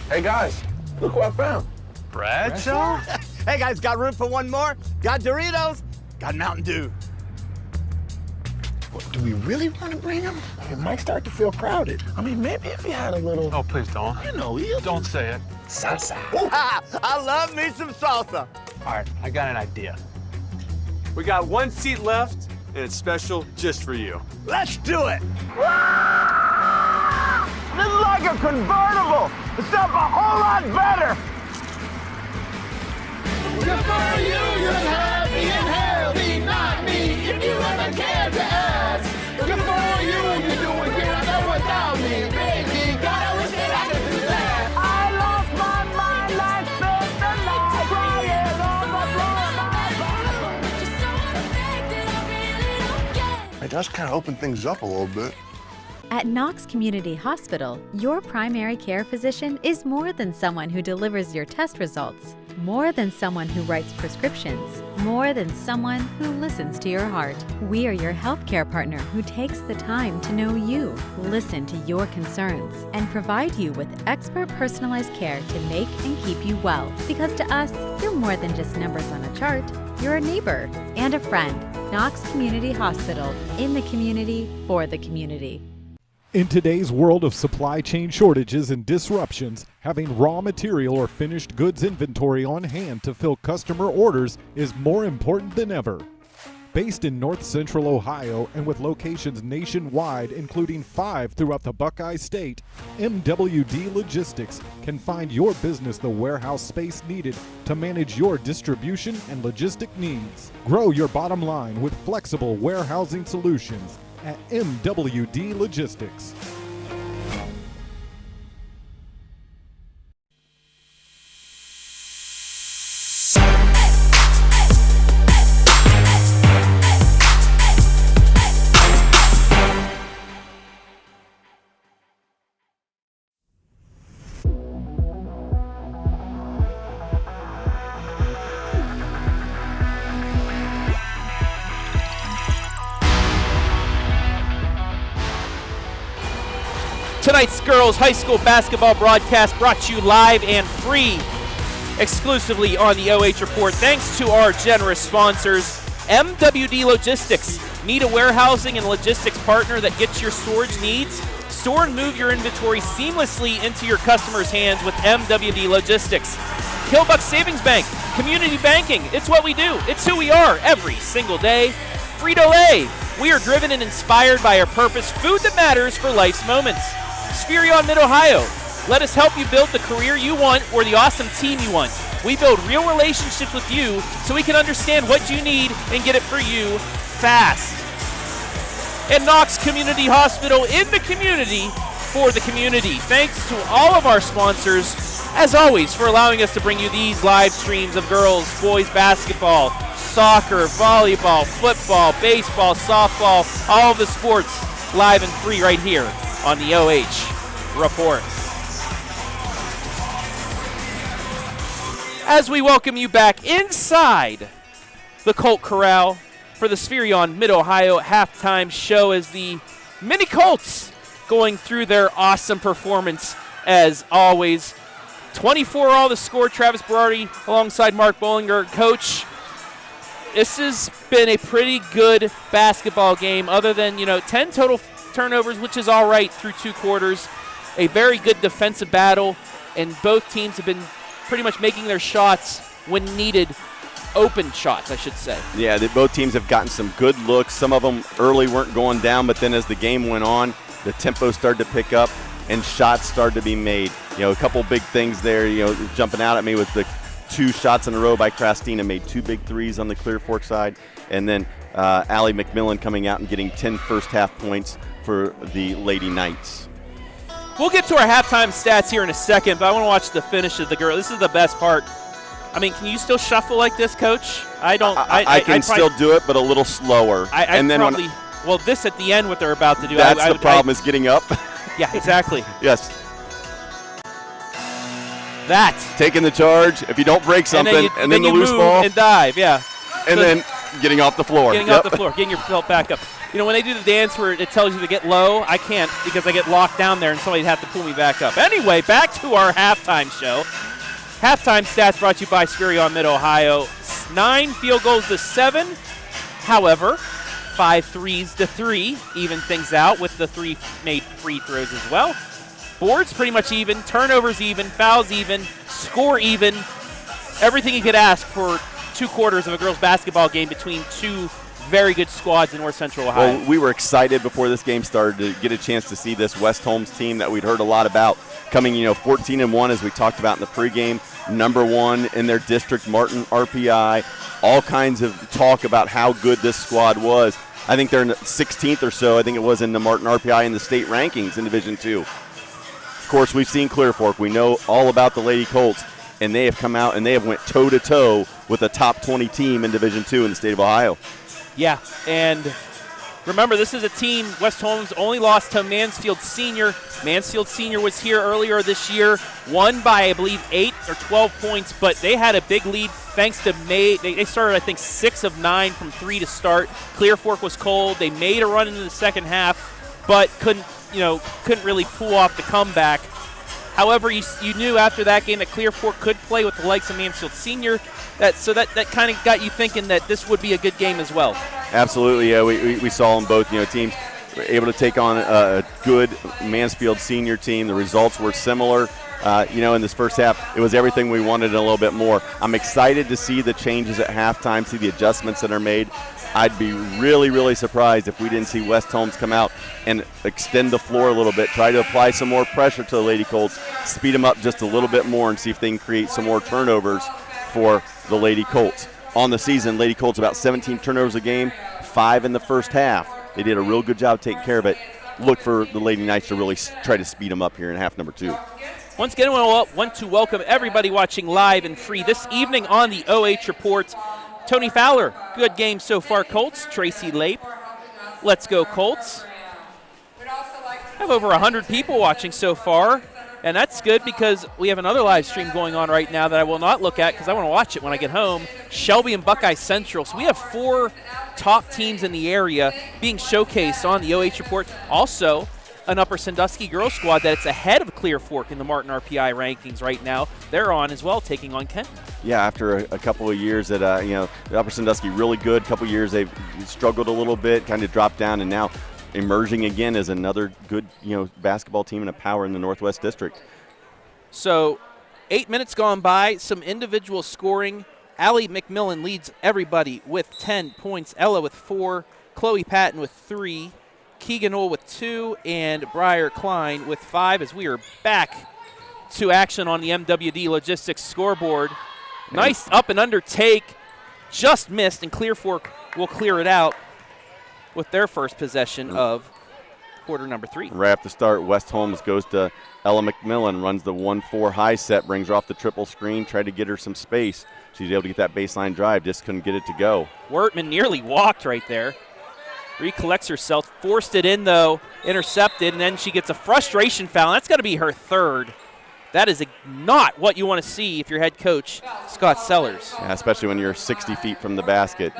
Hey, guys, look what I found. Bradshaw? Hey, guys, got room for one more? Got Doritos, got Mountain Dew. Well, do we really want to bring him? It might start to feel crowded. I mean, maybe if he had a little... Oh, please don't. You know, he'll... Don't say it. Salsa. I love me some salsa. All right, I got an idea. We got one seat left, and it's special just for you. Let's do it. This is like a convertible, except a whole lot better. Good for you, you're happy and healthy, not me, if you ever cared to ask. Good for you, you're doing great, I know without me, baby, gotta wish that I could do that. I lost my mind like something like crying on the floor. It does kind of open things up a little bit. At Knox Community Hospital, your primary care physician is more than someone who delivers your test results, more than someone who writes prescriptions, more than someone who listens to your heart. We are your healthcare partner who takes the time to know you, listen to your concerns, and provide you with expert personalized care to make and keep you well. Because to us, you're more than just numbers on a chart. You're a neighbor and a friend. Knox Community Hospital, in the community, for the community. In today's world of supply chain shortages and disruptions, having raw material or finished goods inventory on hand to fill customer orders is more important than ever. Based in North Central Ohio and with locations nationwide, including 5 throughout the Buckeye State, MWD Logistics can find your business the warehouse space needed to manage your distribution and logistic needs. Grow your bottom line with flexible warehousing solutions at MWD Logistics. Tonight's girls high school basketball broadcast brought to you live and free exclusively on the OH Report. Thanks to our generous sponsors, MWD Logistics. Need a warehousing and logistics partner that gets your storage needs? Store and move your inventory seamlessly into your customers' hands with MWD Logistics. Killbuck Savings Bank, community banking. It's what we do. It's who we are every single day. Frito Lay. We are driven and inspired by our purpose, food that matters for life's moments. Spherion Mid-Ohio. Let us help you build the career you want or the awesome team you want. We build real relationships with you so we can understand what you need and get it for you fast. And Knox Community Hospital, in the community, for the community. Thanks to all of our sponsors, as always, for allowing us to bring you these live streams of girls, boys basketball, soccer, volleyball, football, baseball, softball, all of the sports live and free right here on the OH Report. As we welcome you back inside the Colt Corral for the Spherion Mid-Ohio halftime show as the Mini Colts going through their awesome performance as always. 24 all the score. Travis Berardi alongside Mark Bollinger. Coach, this has been a pretty good basketball game other than, 10 total turnovers, which is all right through 2 quarters. A very good defensive battle, and both teams have been pretty much making their shots when needed. Open shots, I should say. Yeah, both teams have gotten some good looks. Some of them early weren't going down, but then as the game went on, the tempo started to pick up and shots started to be made. A couple big things there, jumping out at me with the 2 shots in a row by Krastina, made 2 big threes on the Clear Fork side, and then Allie McMillan coming out and getting 10 first half points for the Lady Knights. We'll get to our halftime stats here in a second, but I want to watch the finish of the girl. This is the best part. I mean, can you still shuffle like this, Coach? I can still do it, but a little slower. This at the end, what they're about to do. That's the problem is getting up. Yeah, exactly. Yes. That. Taking the charge. If you don't break something, and then the loose ball. And dive, yeah. And then getting off the floor. Getting off the floor, getting yourself back up. When they do the dance where it tells you to get low, I can't because I get locked down there and somebody'd have to pull me back up. Anyway, back to our halftime show. Halftime stats brought to you by Spherion Mid-Ohio. 9 field goals to 7. However, 5 threes to 3, even things out with the 3 made free throws as well. Boards pretty much even, turnovers even, fouls even, score even. Everything you could ask for 2 quarters of a girls basketball game between 2 very good squads in North Central Ohio. Well, we were excited before this game started to get a chance to see this West Holmes team that we'd heard a lot about coming, 14-1 as we talked about in the pregame, #1 in their district, Martin RPI. All kinds of talk about how good this squad was. I think they're in the 16th or so. I think it was in the Martin RPI in the state rankings in Division II. Of course, we've seen Clear Fork. We know all about the Lady Colts, and they have come out and they have went toe-to-toe with a top 20 team in Division II in the state of Ohio. Yeah, and remember, this is a team, West Holmes only lost to Mansfield Senior. Mansfield Senior was here earlier this year, won by, I believe, 8 or 12 points, but they had a big lead thanks to May. They started, I think, 6 of 9 from 3 to start. Clear Fork was cold. They made a run into the second half, but couldn't really pull off the comeback. However, you knew after that game that Clear Fork could play with the likes of Mansfield Senior. That kind of got you thinking that this would be a good game as well. Absolutely, yeah. We saw them both. Teams were able to take on a good Mansfield Senior team. The results were similar. In this first half, it was everything we wanted and a little bit more. I'm excited to see the changes at halftime, see the adjustments that are made. I'd be really, really surprised if we didn't see West Holmes come out and extend the floor a little bit, try to apply some more pressure to the Lady Colts, speed them up just a little bit more and see if they can create some more turnovers for the Lady Colts. On the season, Lady Colts about 17 turnovers a game, 5 in the first half. They did a real good job taking care of it. Look for the Lady Knights to really try to speed them up here in half number 2. Once again, I want to welcome everybody watching live and free this evening on the OH Report. Tony Fowler, good game so far, Colts. Tracy Lape, let's go Colts. I have over 100 people watching so far, and that's good because we have another live stream going on right now that I will not look at because I want to watch it when I get home. Shelby and Buckeye Central. So we have 4 top teams in the area being showcased on the OH Report. Also, an Upper Sandusky girls squad that's ahead of Clear Fork in the Martin RPI rankings right now. They're on as well, taking on Kenton. Yeah, after a couple of years that, the Upper Sandusky really good. A couple of years they've struggled a little bit, kind of dropped down, and now emerging again as another good, basketball team and a power in the Northwest District. So 8 minutes gone by, some individual scoring. Allie McMillan leads everybody with 10 points. Ella with 4, Chloe Patton with 3, Keegan Ohl with 2, and Briar Klein with 5 as we are back to action on the MWD Logistics scoreboard. Nice up and under take, just missed, and Clear Fork will clear it out with their first possession of quarter number 3. Right at the start, West Holmes goes to Ella McMillan, runs the 1-4 high set, brings her off the triple screen, tried to get her some space. She's able to get that baseline drive, just couldn't get it to go. Wertman nearly walked right there. Recollects herself, forced it in though, intercepted, and then she gets a frustration foul. That's got to be her 3rd. That is not what you want to see if you're head coach Scott Sellers. Yeah, especially when you're 60 feet from the basket.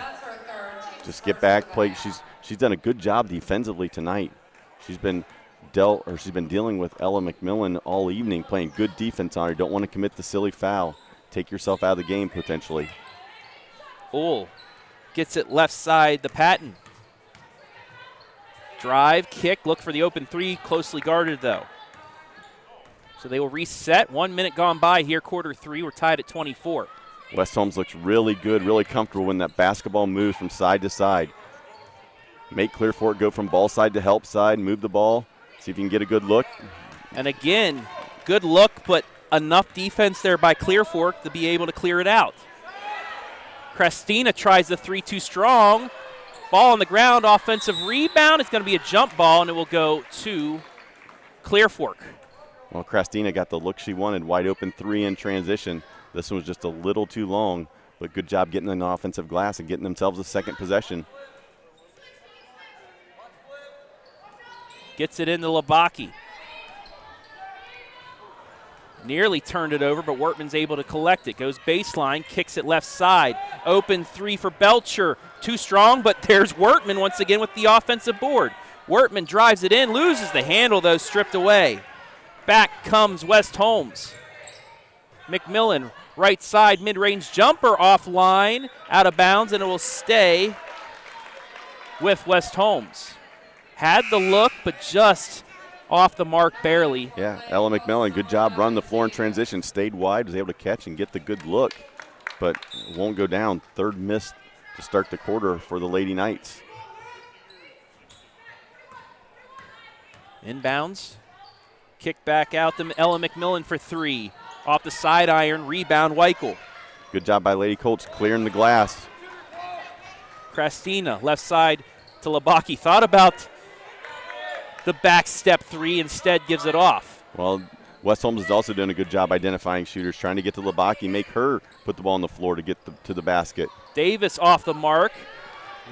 Just get back, play. She's done a good job defensively tonight. She's been dealing with Ella McMillan all evening, playing good defense on her. Don't want to commit the silly foul. Take yourself out of the game potentially. Ohl gets it left side, the Patton. Drive, kick, look for the open 3, closely guarded though. So they will reset. 1 minute gone by here, quarter 3. We're tied at 24. West Holmes looks really good, really comfortable when that basketball moves from side to side. Make Clear Fork go from ball side to help side, move the ball, see if you can get a good look. And again, good look, but enough defense there by Clear Fork to be able to clear it out. Christina tries the 3-2 strong. Ball on the ground, offensive rebound. It's going to be a jump ball, and it will go to Clear Fork. Well, Christina got the look she wanted, wide open 3 in transition. This one was just a little too long, but good job getting an offensive glass and getting themselves a second possession. Gets it into Labaki. Nearly turned it over, but Wertman's able to collect it. Goes baseline, kicks it left side. Open 3 for Belcher. Too strong, but there's Wertman once again with the offensive board. Wertman drives it in, loses the handle, though, stripped away. Back comes West Holmes. McMillan, right side, mid-range jumper offline, out of bounds, and it will stay with West Holmes. Had the look, but just off the mark barely. Yeah, Ella McMillan, good job running the floor in transition. Stayed wide, was able to catch and get the good look, but won't go down. Third miss to start the quarter for the Lady Knights. Inbounds. Kick back out to Ella McMillan for three. Off the side iron, rebound Weichel. Good job by Lady Colts clearing the glass. Krastina, left side to Labaki. Thought about the back step three, instead gives it off. Well, West Holmes is also doing a good job identifying shooters, trying to get to Labaki, make her put the ball on the floor to get to the basket. Davis off the mark.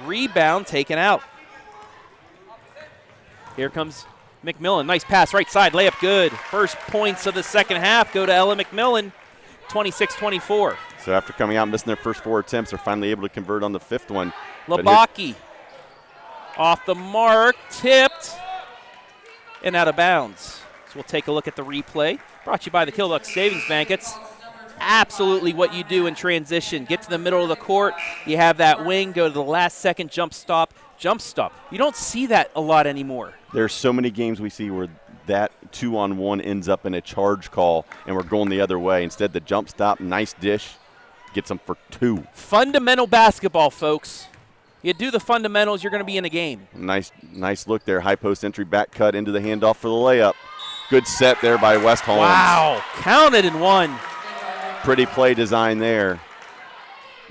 Rebound taken out. Here comes McMillan. Nice pass, right side, layup good. First points of the second half go to Ella McMillan, 26-24. So after coming out and missing their first 4 attempts, they're finally able to convert on the 5th one. Labaki off the mark, tipped, and out of bounds. So we'll take a look at the replay. Brought to you by the Killbuck Savings Bank. It's absolutely what you do in transition. Get to the middle of the court, you have that wing, go to the last second jump stop. You don't see that a lot anymore. There's so many games we see where that 2-on-1 ends up in a charge call and we're going the other way. Instead, the jump stop, nice dish, gets them for 2. Fundamental basketball, folks. You do the fundamentals, you're going to be in a game. Nice look there. High post entry, back cut into the handoff for the layup. Good set there by West Holmes. Wow, counted and one. Pretty play design there.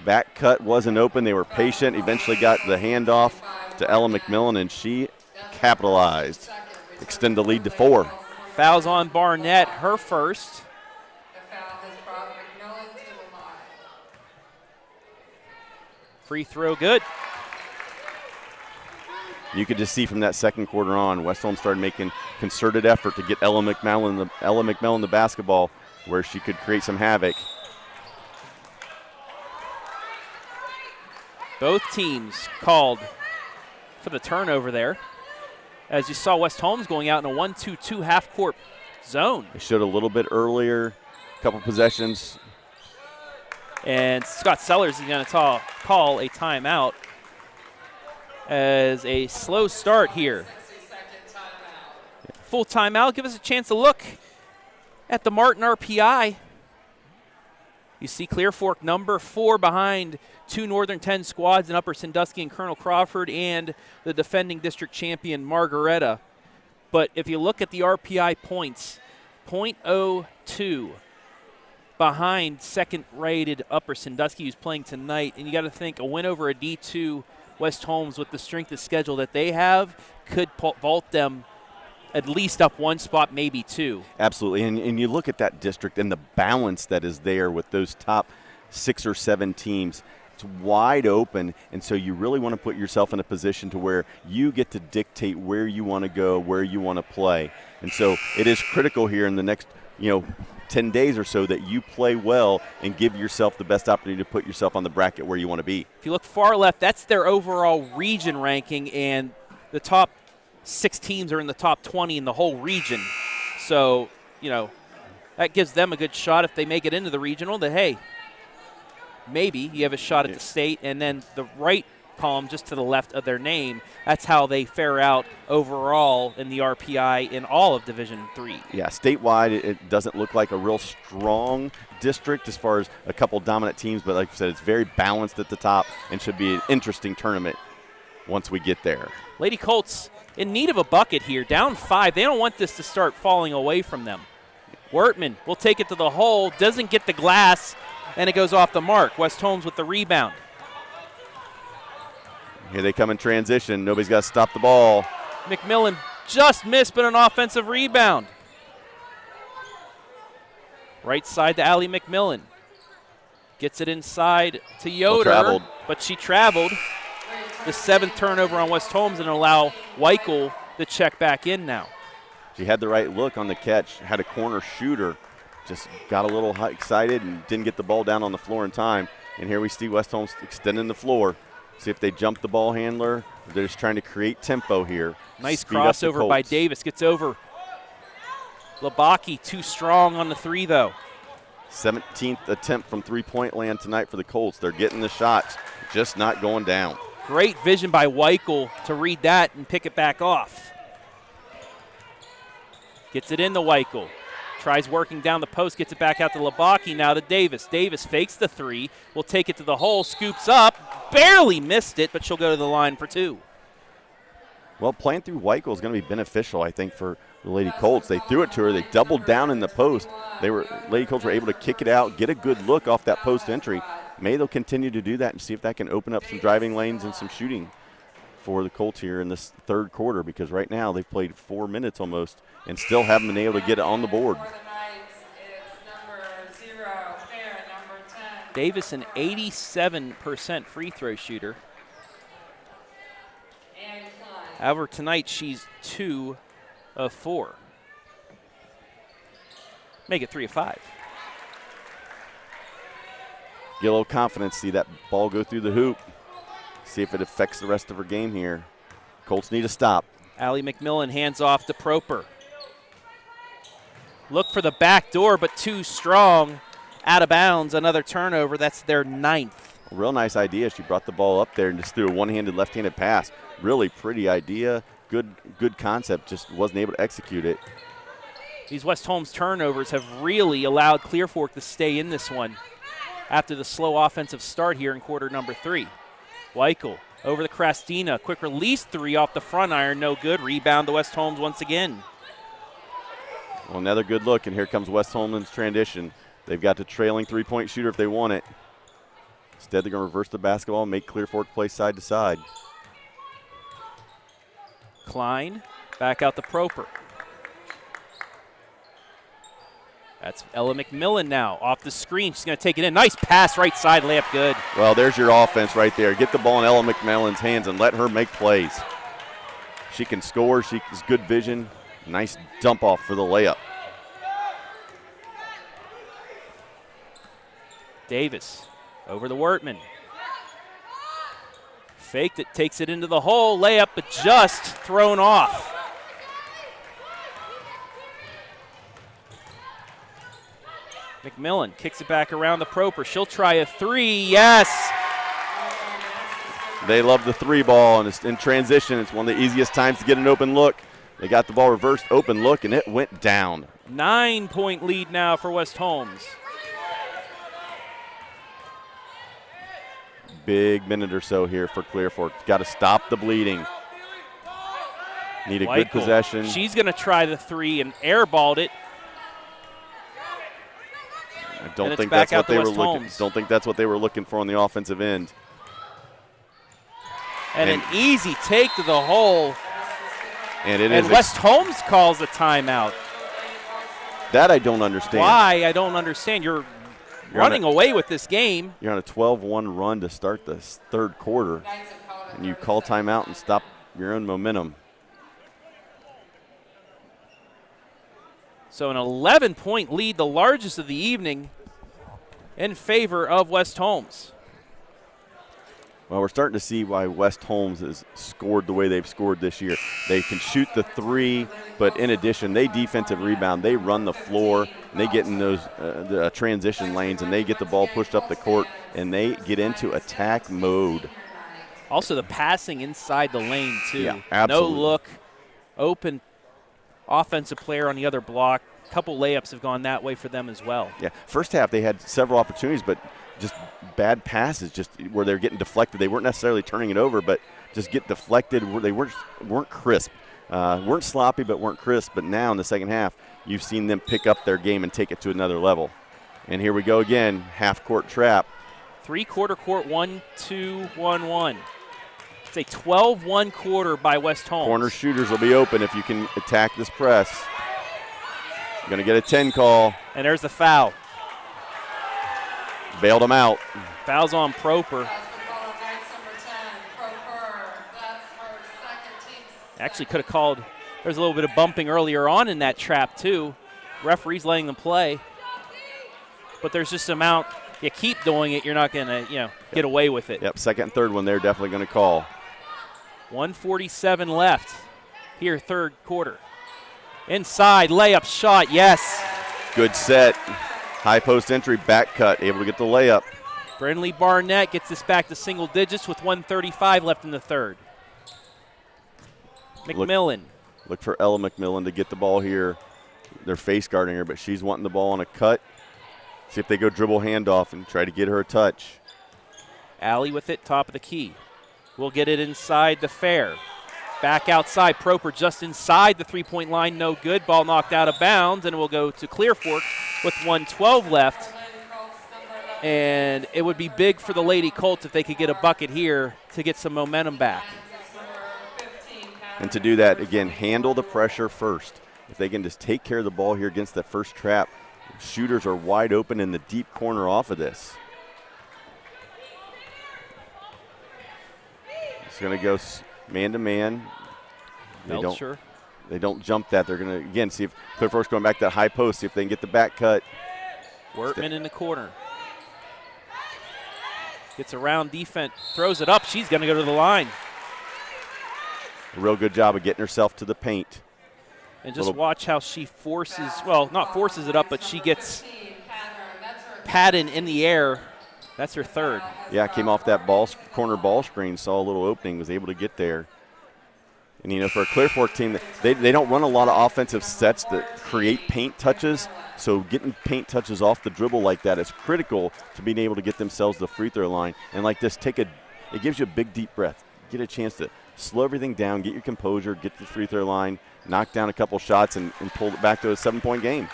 Back cut wasn't open. They were patient. Eventually got the handoff to Ella McMillan, and she capitalized. Extend the lead to 4. Fouls on Barnett, her first. Free throw good. You could just see from that second quarter on, West Holmes started making concerted effort to get Ella McMillan the basketball where she could create some havoc. Both teams called for the turnover there. As you saw West Holmes going out in a 1-2-2 half-court zone. They showed a little bit earlier, a couple possessions. And Scott Sellers is going to call a timeout as a slow start here. Full timeout, give us a chance to look at the Martin RPI. You see Clear Fork number 4 behind 2 Northern 10 squads in Upper Sandusky and Colonel Crawford and the defending district champion Margaretta. But if you look at the RPI points, .02 behind second-rated Upper Sandusky who's playing tonight. And you got to think a win over a D2 West Holmes with the strength of schedule that they have could vault them at least up 1 spot, maybe 2. Absolutely, and you look at that district and the balance that is there with those top 6 or 7 teams. It's wide open, and so you really want to put yourself in a position to where you get to dictate where you want to go, where you want to play. And so it is critical here in the next, 10 days or so that you play well and give yourself the best opportunity to put yourself on the bracket where you want to be. If you look far left, that's their overall region ranking, and the top 6 teams are in the top 20 in the whole region. So, that gives them a good shot if they make it into the regional that, hey, maybe you have a shot at the state. And then the right column just to the left of their name, that's how they fare out overall in the RPI in all of Division III. Yeah, statewide it doesn't look like a real strong district as far as a couple dominant teams, but like I said, it's very balanced at the top and should be an interesting tournament once we get there. Lady Colts in need of a bucket here, down 5. They don't want this to start falling away from them. Wertman will take it to the hole, doesn't get the glass, and it goes off the mark. West Holmes with the rebound. Here they come in transition. Nobody's got to stop the ball. McMillan just missed, but an offensive rebound. Right side to Allie McMillan. Gets it inside to Yoder, but she traveled. The 7th turnover on West Holmes and allow Weichel to check back in now. She had the right look on the catch, had a corner shooter, just got a little excited and didn't get the ball down on the floor in time. And here we see West Holmes extending the floor. See if they jump the ball handler. They're just trying to create tempo here. Nice crossover by Davis. Gets over. Labaki too strong on the 3, though. 17th attempt from three-point land tonight for the Colts. They're getting the shots, just not going down. Great vision by Weichel to read that and pick it back off. Gets it in to Weichel. Tries working down the post, gets it back out to Labaki, now to Davis. Davis fakes the three, will take it to the hole, scoops up, barely missed it, but she'll go to the line for two. Well, playing through Weichel is going to be beneficial, I think, for the Lady Colts. They threw it to her. They doubled down in the post. Lady Colts were able to kick it out, get a good look off that post entry. Maybe they'll continue to do that and see if that can open up some driving lanes and some shooting for the Colts here in this third quarter, because right now they've played 4 minutes almost and still haven't been able to get it on the board. Davis, an 87% free throw shooter. However, tonight she's 2 of 4. Make it 3 of 5. Get a little confidence, see that ball go through the hoop. See if it affects the rest of her game here. Colts need to stop. Allie McMillan hands off to Proper. Look for the back door, but too strong. Out of bounds, another turnover. That's their 9th. A real nice idea. She brought the ball up there and just threw a one-handed, left-handed pass. Really pretty idea. Good concept. Just wasn't able to execute it. These West Holmes turnovers have really allowed Clear Fork to stay in this one after the slow offensive start here in quarter number 3. Weichel over the Krastina. Quick release three off the front iron. No good. Rebound to West Holmes once again. Well, another good look, and here comes West Holmes' transition. They've got the trailing three-point shooter if they want it. Instead, they're going to reverse the basketball and make Clear Fork play side to side. Klein back out to Proper. That's Ella McMillan now off the screen. She's going to take it in. Nice pass right side, layup good. Well, there's your offense right there. Get the ball in Ella McMillan's hands and let her make plays. She can score. She has good vision. Nice dump off for the layup. Davis over the Wertman. Faked it, takes it into the hole. Layup, but just thrown off. McMillan kicks it back around the Proper. She'll try a three. Yes. They love the three ball, and it's in transition. It's one of the easiest times to get an open look. They got the ball reversed, open look, and it went down. 9-point lead now for West Holmes. Big minute or so here for Clear Fork. Got to stop the bleeding. Need a Weichel. Good possession. She's going to try the three and airballed it. I don't think that's what they were looking. Don't think that's what they were looking for on the offensive end. And an easy take to the hole. And West Holmes calls a timeout. That I don't understand. Why? I don't understand. You're running away with this game. You're on a 12-1 run to start the third quarter, and you call timeout and stop your own momentum. So an 11-point lead, the largest of the evening, in favor of West Holmes. Well, we're starting to see why West Holmes has scored the way they've scored this year. They can shoot the three, but in addition, they defensive rebound. They run the floor, and they get in those the transition lanes, and they get the ball pushed up the court, and they get into attack mode. Also the passing inside the lane, too. Yeah, absolutely. No look, open offensive player on the other block. A couple layups have gone that way for them as well. Yeah, first half they had several opportunities, but just bad passes, just where they're getting deflected. They weren't necessarily turning it over, but just get deflected. They weren't crisp, weren't sloppy, but weren't crisp. But now in the second half, you've seen them pick up their game and take it to another level. And here we go again, half-court trap. Three-quarter court, 1-2-1-1. It's a 12-1 quarter by West Holmes. Corner shooters will be open if you can attack this press. You're going to get a 10 call. And there's the foul. Bailed him out. Foul's on Proper. Actually could have called. There's a little bit of bumping earlier on in that trap, too. Referee's letting them play. But there's just an amount. You keep doing it, you're not going to, get away with it. Yep, second and third one they're definitely going to call. 1:47 left here, third quarter. Inside, layup shot, yes. Good set. High post entry, back cut, able to get the layup. Brindley Barnett gets this back to single digits with 1:35 left in the third. McMillan. Look for Ella McMillan to get the ball here. They're face guarding her, but she's wanting the ball on a cut. See if they go dribble handoff and try to get her a touch. Allie with it, top of the key. We'll get it inside the fair. Back outside, Proper just inside the three-point line, no good. Ball knocked out of bounds, and we'll go to Clear Fork with 1:12 left. And it would be big for the Lady Colts if they could get a bucket here to get some momentum back. And to do that, again, handle the pressure first. If they can just take care of the ball here against that first trap, shooters are wide open in the deep corner off of this. It's going to go man-to-man. They don't jump that. They're going to, again, see if Clear Fork's going back to that high post, see if they can get the back cut. Wortman in the corner. Gets around defense, throws it up. She's going to go to the line. A real good job of getting herself to the paint. And just watch how she forces, well, not forces it up, but she gets Patton in the air. That's her third. Yeah, came off that corner ball screen, saw a little opening, was able to get there. And, you know, for a Clear Fork team, they don't run a lot of offensive sets that create paint touches, so getting paint touches off the dribble like that is critical to being able to get themselves to the free throw line. And like this, it gives you a big, deep breath. Get a chance to slow everything down, get your composure, get to the free throw line, knock down a couple shots, and pull it back to a 7-point game.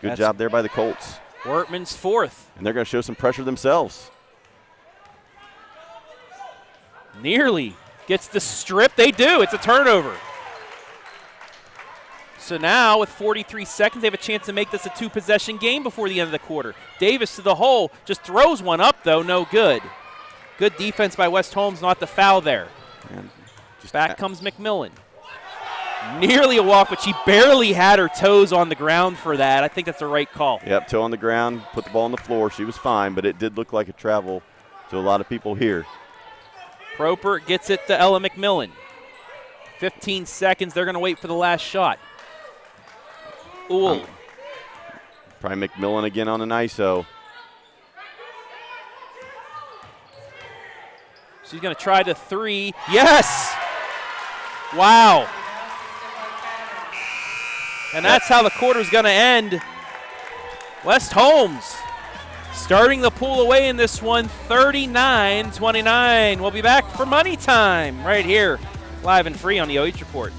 Good job there by the Colts. Wortman's fourth. And they're going to show some pressure themselves. Nearly gets the strip. They do. It's a turnover. So now with 43 seconds, they have a chance to make this a two-possession game before the end of the quarter. Davis to the hole, just throws one up, though, no good. Good defense by West Holmes, not the foul there. Back comes McMillan. Nearly a walk, but she barely had her toes on the ground for that. I think that's the right call. Yep, toe on the ground, put the ball on the floor. She was fine, but it did look like a travel to a lot of people here. Proper gets it to Ella McMillan. 15 seconds. They're going to wait for the last shot. Ooh. Probably McMillan again on an ISO. She's going to try the three. Yes! Wow. And that's how the quarter's going to end. West Holmes starting the pull away in this one, 39-29. We'll be back for money time right here, live and free on the OH Report.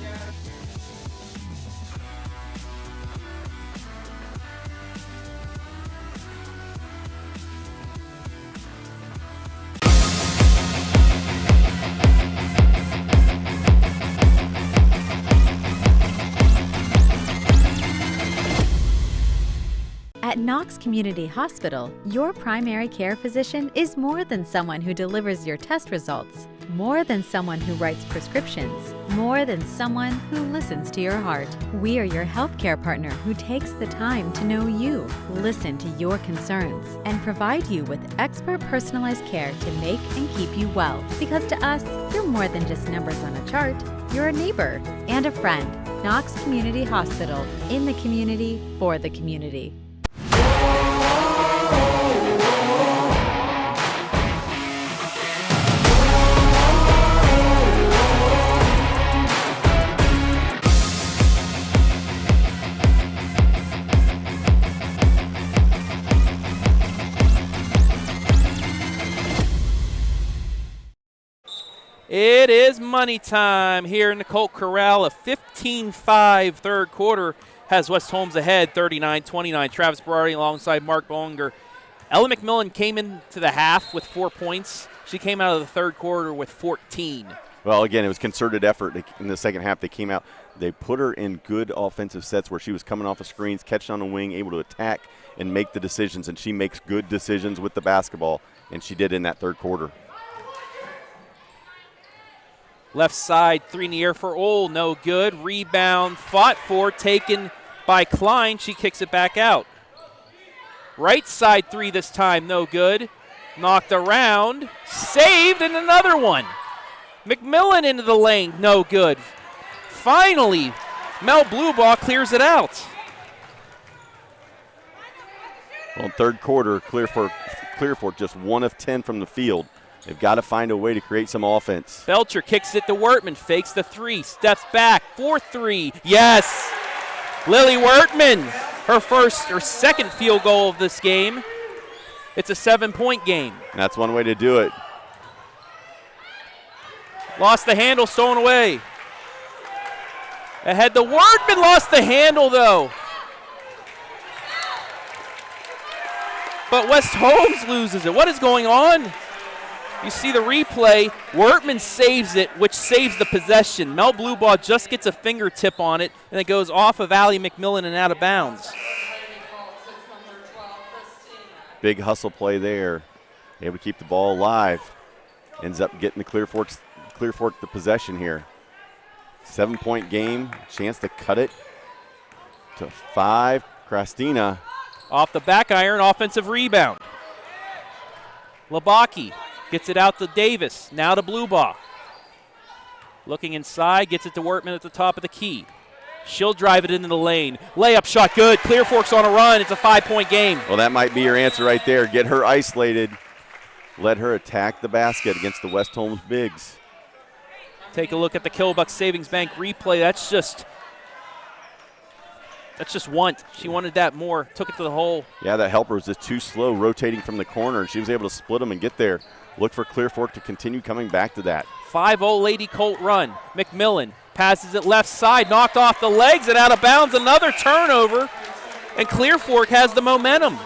At Knox Community Hospital, your primary care physician is more than someone who delivers your test results, more than someone who writes prescriptions, more than someone who listens to your heart. We are your healthcare partner who takes the time to know you, listen to your concerns, and provide you with expert personalized care to make and keep you well. Because to us, you're more than just numbers on a chart. You're a neighbor and a friend. Knox Community Hospital, in the community, for the community. It is money time here in the Colt Corral. A 15-5 third quarter has West Holmes ahead, 39-29. Travis Berardi alongside Mark Bollinger. Ella McMillan came into the half with 4 points. She came out of the third quarter with 14. Well, again, it was concerted effort in the second half. They came out. They put her in good offensive sets where she was coming off of screens, catching on the wing, able to attack and make the decisions, and she makes good decisions with the basketball, and she did in that third quarter. Left side, three in the air for Ole, no good. Rebound, fought for, taken by Klein. She kicks it back out. Right side three this time, no good. Knocked around, saved, and another one. McMillan into the lane, no good. Finally, Mel Bluebaugh clears it out. Well, third quarter, Clear Fork just 1 of 10 from the field. They've got to find a way to create some offense. Belcher kicks it to Wertman, fakes the 3, steps back, 4-3. Yes! Lily Wertman, her second field goal of this game. It's a 7-point game. That's one way to do it. Lost the handle, stolen away. Ahead to Wertman, lost the handle though. But West Holmes loses it. What is going on? You see the replay. Wertman saves it, which saves the possession. Mel Bluebaugh just gets a fingertip on it, and it goes off of Allie McMillan and out of bounds. Big hustle play there. Able to keep the ball alive. Ends up getting the Clear Fork the possession here. 7-point game. Chance to cut it to 5. Krastina. Off the back iron, offensive rebound. Labaki gets it out to Davis. Now to Bluebaugh. Looking inside, gets it to Wertman at the top of the key. She'll drive it into the lane. Layup shot good. Clear Fork's on a run. It's a 5-point game. Well, that might be your answer right there. Get her isolated. Let her attack the basket against the West Holmes Bigs. Take a look at the Killbuck Savings Bank replay. That's just want. She wanted that more. Took it to the hole. Yeah, that helper was just too slow rotating from the corner. She was able to split them and get there. Look for Clear Fork to continue coming back to that. 5-0 Lady Colt run. McMillan passes it left side, knocked off the legs and out of bounds. Another turnover, and Clear Fork has the momentum.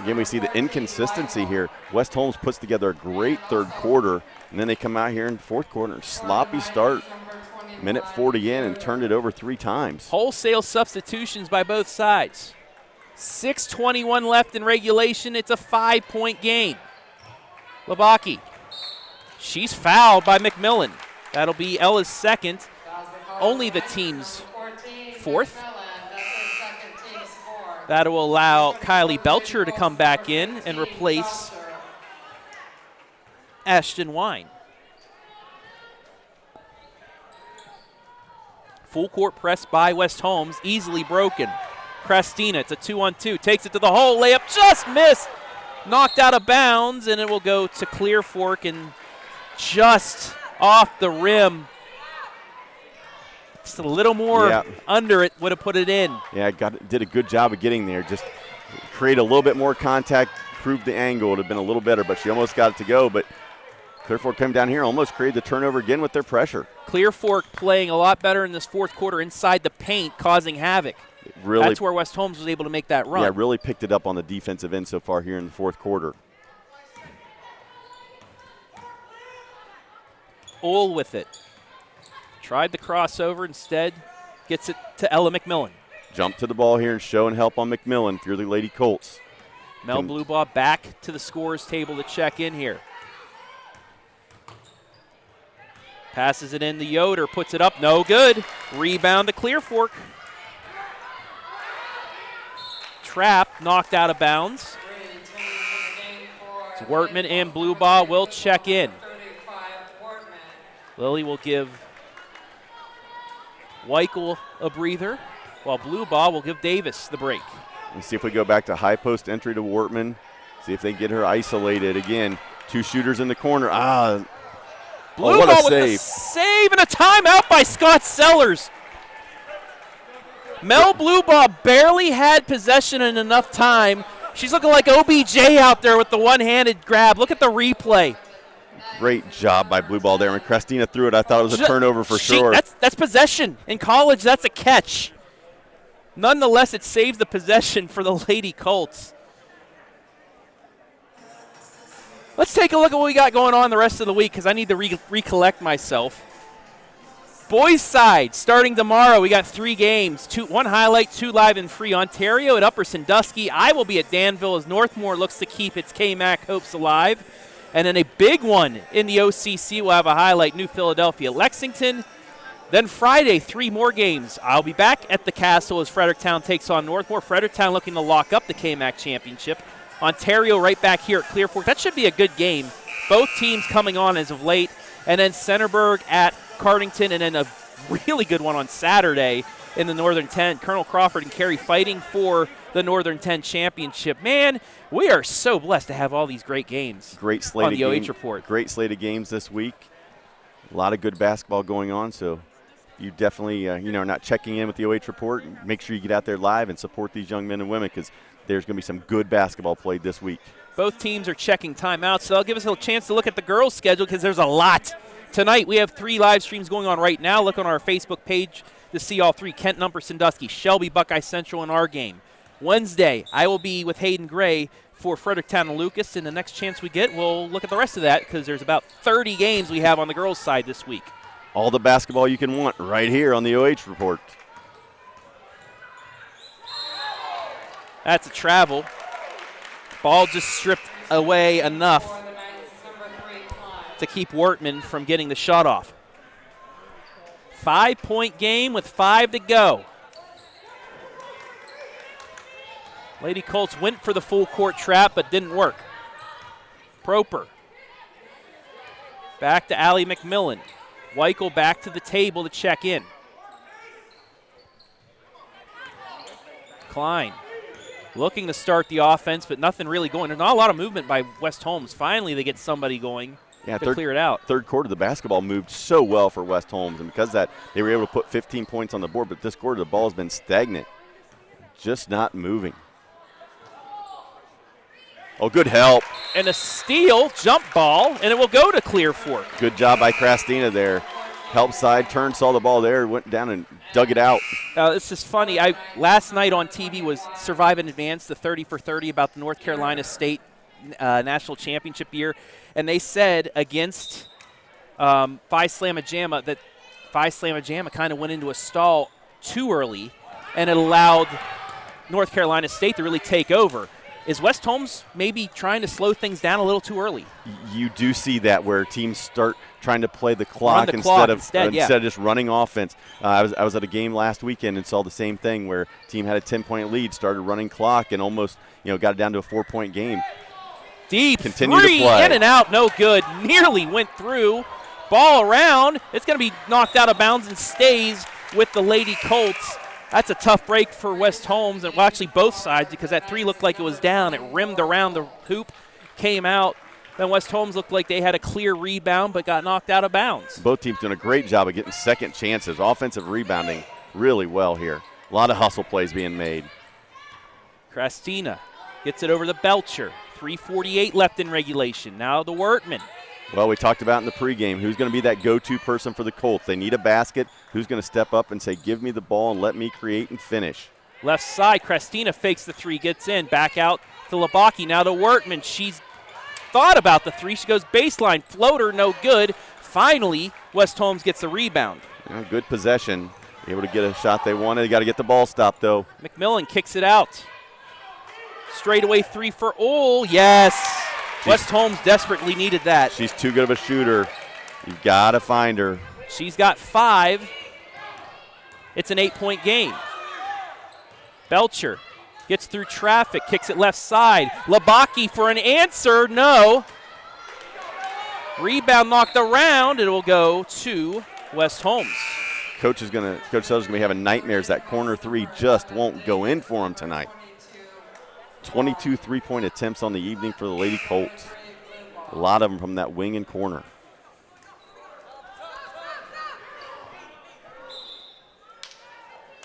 Again, we see the inconsistency here. West Holmes puts together a great third quarter, and then they come out here in the fourth quarter. Sloppy start, minute 40 in, and turned it over 3 times. Wholesale substitutions by both sides. 6:21 left in regulation. It's a 5-point game. Labaki. She's fouled by McMillan. That'll be Ella's second. Only the team's 4th. That will allow Kylie Belcher to come back in and replace Ashton Wine. Full court press by West Holmes, easily broken. Krastina, it's a 2-on-2, takes it to the hole, layup just missed. Knocked out of bounds, and it will go to Clear Fork and just off the rim. Just a little more under it would have put it in. Yeah, did a good job of getting there. Just create a little bit more contact, prove the angle. It would have been a little better, but she almost got it to go. But Clear Fork came down here, almost created the turnover again with their pressure. Clear Fork playing a lot better in this fourth quarter inside the paint, causing havoc. Really, that's where West Holmes was able to make that run. Yeah, really picked it up on the defensive end so far here in the fourth quarter. Ole with it. Tried the crossover, instead gets it to Ella McMillan. Jump to the ball here and show and help on McMillan for the Lady Colts. Mel Bluebaugh back to the scorer's table to check in here. Passes it in to Yoder, puts it up, no good. Rebound to Clear Fork. Trap, knocked out of bounds. It's Wertman and Bluebaugh will check in. Lily will give Weichel a breather, while Bluebaugh will give Davis the break. Let's see if we go back to high post entry to Wertman. See if they get her isolated. Again, 2 shooters in the corner. Bluebaugh what a with save. the save and a timeout by Scott Sellers. Mel Bluebaugh barely had possession in enough time. She's looking like OBJ out there with the one-handed grab. Look at the replay. Great job by Bluebaugh there. When Krastina threw it, I thought it was a turnover for sure. That's possession. In college, that's a catch. Nonetheless, it saves the possession for the Lady Colts. Let's take a look at what we got going on the rest of the week because I need to recollect myself. Boys side, starting tomorrow, we got 3 games, 1 highlight, 2 live and free. Ontario at Upper Sandusky. I will be at Danville as Northmore looks to keep its KMAC hopes alive. And then a big one in the OCC will have a highlight, New Philadelphia, Lexington. Then Friday, 3 more games. I'll be back at the Castle as Fredericktown takes on Northmore. Fredericktown looking to lock up the KMAC championship. Ontario right back here at Clear Fork. That should be a good game. Both teams coming on as of late. And then Centerburg at Cardington, and then a really good one on Saturday in the Northern 10. Colonel Crawford and Carey fighting for the Northern 10 championship. Man, we are so blessed to have all these great games. Great slate on of the games. OH Report. Great slate of games this week. A lot of good basketball going on, so you definitely are not checking in with the OH Report. Make sure you get out there live and support these young men and women, because there's going to be some good basketball played this week. Both teams are checking timeouts, so that'll give us a chance to look at the girls' schedule, because there's a lot. Tonight we have 3 live streams going on right now. Look on our Facebook page to see all 3. Kent, Numper, Sandusky, Shelby, Buckeye Central in our game. Wednesday, I will be with Hayden Gray for Fredericktown and Lucas, and the next chance we get, we'll look at the rest of that, because there's about 30 games we have on the girls' side this week. All the basketball you can want right here on the OH Report. That's a travel. Ball just stripped away enough to keep Wortman from getting the shot off. 5-point game with 5 to go. Lady Colts went for the full court trap but didn't work. Proper. Back to Allie McMillan. Weichel back to the table to check in. Klein looking to start the offense, but nothing really going. There's not a lot of movement by West Holmes. Finally, they get somebody going to clear it out. Third quarter, the basketball moved so well for West Holmes, and because of that, they were able to put 15 points on the board, but this quarter, the ball has been stagnant, just not moving. Oh, good help. And a steal, jump ball, and it will go to Clear Fork. Good job by Krastina there. Help side, turned, saw the ball there, went down and dug it out. This is funny. Last night on TV was Survive and Advance, the 30 for 30 about the North Carolina State National Championship year. And they said against Phi Slamma Jamma that Phi Slamma Jamma kind of went into a stall too early, and it allowed North Carolina State to really take over. Is West Holmes maybe trying to slow things down a little too early? You do see that where teams start trying to play the clock instead of just running offense. I was at a game last weekend and saw the same thing where a team had a 10-point lead, started running clock, and almost got it down to a 4-point game. Deep Continue three, to play. In and out, no good. Nearly went through. Ball around. It's going to be knocked out of bounds and stays with the Lady Colts. That's a tough break for West Holmes, and well, actually both sides, because that 3 looked like it was down. It rimmed around the hoop, came out. Then West Holmes looked like they had a clear rebound but got knocked out of bounds. Both teams doing a great job of getting second chances. Offensive rebounding really well here. A lot of hustle plays being made. Krastina gets it over to Belcher. 3:48 left in regulation. Now the Wortman. Well, we talked about in the pregame who's going to be that go-to person for the Colts. They need a basket. Who's going to step up and say, give me the ball and let me create and finish? Left side, Krastina fakes the 3, gets in. Back out to Labaki. Now to Wortman. She's thought about the 3. She goes baseline. Floater, no good. Finally, West Holmes gets the rebound. Good possession. Able to get a shot they wanted. They got to get the ball stopped, though. McMillan kicks it out. Straightaway 3 for Ole. Yes. West Holmes desperately needed that. She's too good of a shooter. You've got to find her. She's got 5. It's an 8-point game. Belcher gets through traffic, kicks it left side. Labaki for an answer. No. Rebound knocked around. It will go to West Holmes. Coach Sellers is going to be having nightmares. That corner 3 just won't go in for him tonight. 22 3-point attempts on the evening for the Lady Colts. A lot of them from that wing and corner.